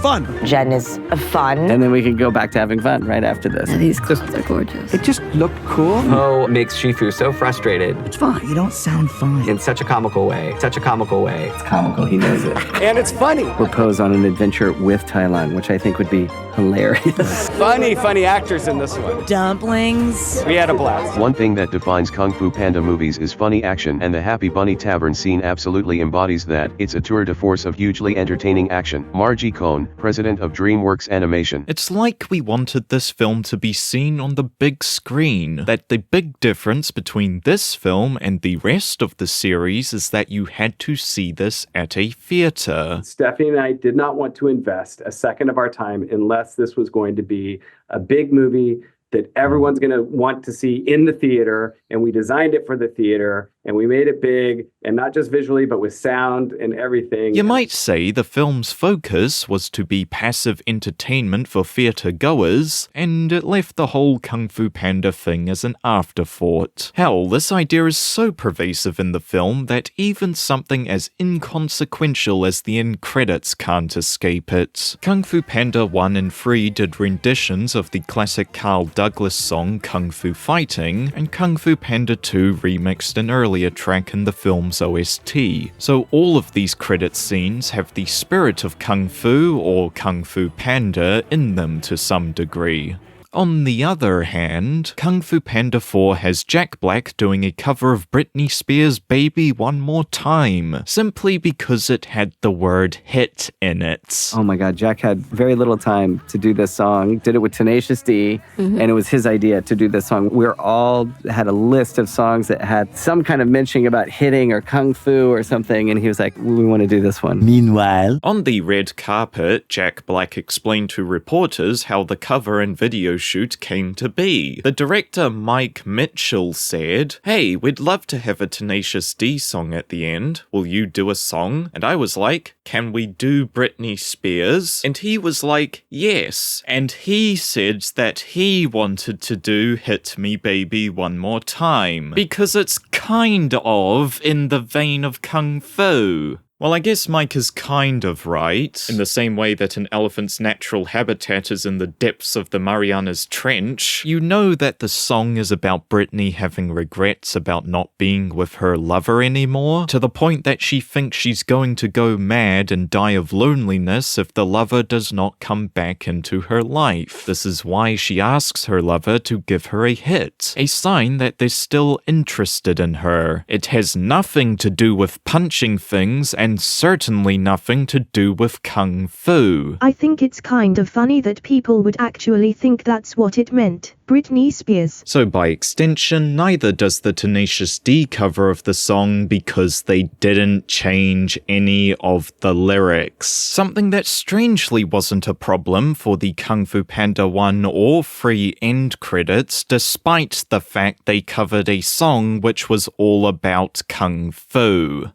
Fun. Zhen is fun. And then we can go back to having fun right after this. Yeah, these clips are gorgeous. It just looked cool. Poe makes Shifu so frustrated It's fine. You don't sound fine. in such a comical way. It's comical, he knows it. And it's funny. Where Poe's on an adventure with Tai Lung, which I think would be hilarious. Funny actors in this one. Dumplings. We had a blast. One thing that defines Kung Fu Panda movies is funny action, and the Happy Bunny Tavern scene absolutely embodies that. It's a tour de force of hugely entertaining action. Margie Cohn, president of DreamWorks Animation. It's like we wanted this film to be seen on the big screen, that the big difference between this film and the rest of the series is that you had to see this at a theater. Stephanie and I did not want to invest a second of our time unless this was going to be a big movie that everyone's going to want to see in the theater, and we designed it for the theater, and we made it big, and not just visually, but with sound and everything. You might say the film's focus was to be passive entertainment for theater goers, and it left the whole Kung Fu Panda thing as an afterthought. Hell, this idea is so pervasive in the film that even something as inconsequential as the end credits can't escape it. Kung Fu Panda 1 and 3 did renditions of the classic Carl Douglas song Kung Fu Fighting, and Kung Fu Panda 2 remixed an earlier track in the film's OST. So all of these credit scenes have the spirit of Kung Fu or Kung Fu Panda in them to some degree. On the other hand, Kung Fu Panda 4 has Jack Black doing a cover of Britney Spears' Baby One More Time, simply because it had the word hit in it. Oh my God, Jack had very little time to do this song, did it with Tenacious D, and it was his idea to do this song. We all had a list of songs that had some kind of mentioning about hitting or Kung Fu or something, and he was like, we want to do this one. Meanwhile, on the red carpet, Jack Black explained to reporters how the cover and video shoot came to be. The director Mike Mitchell said, "Hey, we'd love to have a Tenacious D song at the end. Will you do a song?" And I was like, "Can we do Britney Spears?" And he was like, "Yes." And he said that he wanted to do Hit Me Baby One More Time, because it's kind of in the vein of Kung Fu. Well, I guess Mike is kind of right, in the same way that an elephant's natural habitat is in the depths of the Marianas Trench. You know that the song is about Britney having regrets about not being with her lover anymore, to the point that she thinks she's going to go mad and die of loneliness if the lover does not come back into her life. This is why she asks her lover to give her a hit, a sign that they're still interested in her. It has nothing to do with punching things and and certainly nothing to do with Kung Fu. I think it's kind of funny that people would actually think that's what it meant. Britney Spears. So by extension, neither does the Tenacious D cover of the song because they didn't change any of the lyrics. Something that strangely wasn't a problem for the Kung Fu Panda 1 or 3 end credits, despite the fact they covered a song which was all about Kung Fu.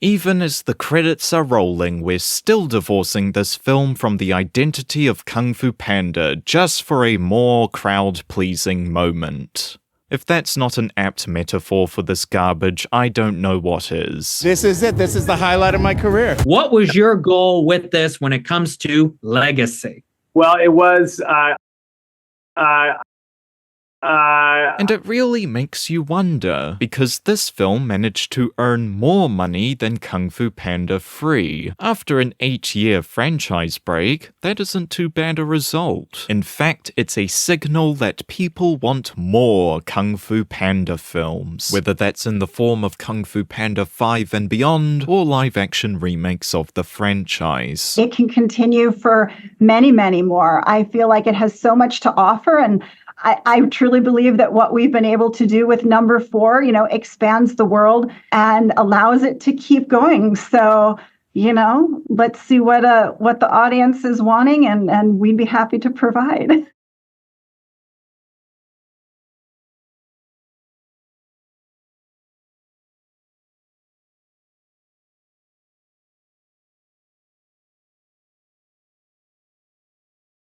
Even as the credits are rolling, we're still divorcing this film from the identity of Kung Fu Panda just for a more crowd-pleasing moment. If that's not an apt metaphor for this garbage, I don't know what is. This is it. This is the highlight of my career. What was your goal with this when it comes to legacy? Well, it was and it really makes you wonder, because this film managed to earn more money than Kung Fu Panda 3. After an 8-year franchise break, that isn't too bad a result. In fact, it's a signal that people want more Kung Fu Panda films, whether that's in the form of Kung Fu Panda 5 and beyond, or live-action remakes of the franchise. It can continue for many, many more. I feel like it has so much to offer, and I truly believe that what we've been able to do with number 4, expands the world and allows it to keep going. So, let's see what the audience is wanting, and we'd be happy to provide.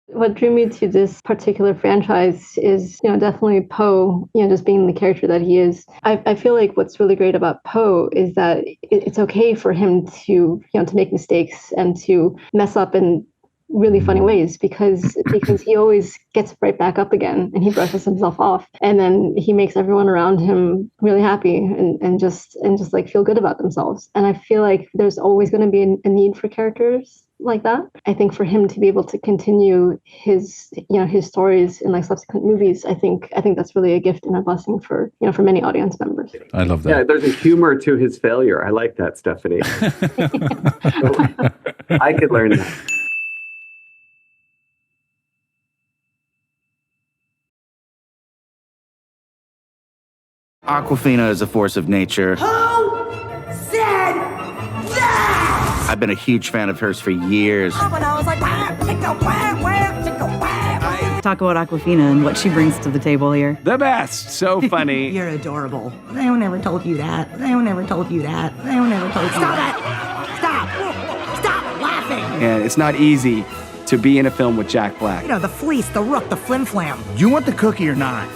What drew me to this particular franchise is, definitely Po, just being the character that he is. I feel like what's really great about Po is that it's okay for him to, to make mistakes and to mess up in really funny ways because he always gets right back up again and he brushes himself off and then he makes everyone around him really happy and just like feel good about themselves. And I feel like there's always going to be a need for characters like that. I think for him to be able to continue his stories in like subsequent movies, I think that's really a gift and a blessing for many audience members. I love that. Yeah, there's a humor to his failure. I like that, Stephanie. I could learn that. Awkwafina is a force of nature. Who said that? I've been a huge fan of hers for years. But I was like, Talk about Awkwafina and what she brings to the table here. The best. So funny. You're adorable. No one ever told you that. No one ever told you that. No one ever told you that. Stop laughing. And it's not easy to be in a film with Jack Black. The fleece, the rook, the flim-flam. You want the cookie or not?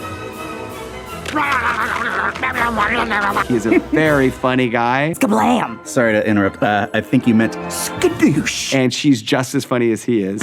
He's a very funny guy. Skablam! Sorry to interrupt. I think you meant skadoosh. And she's just as funny as he is.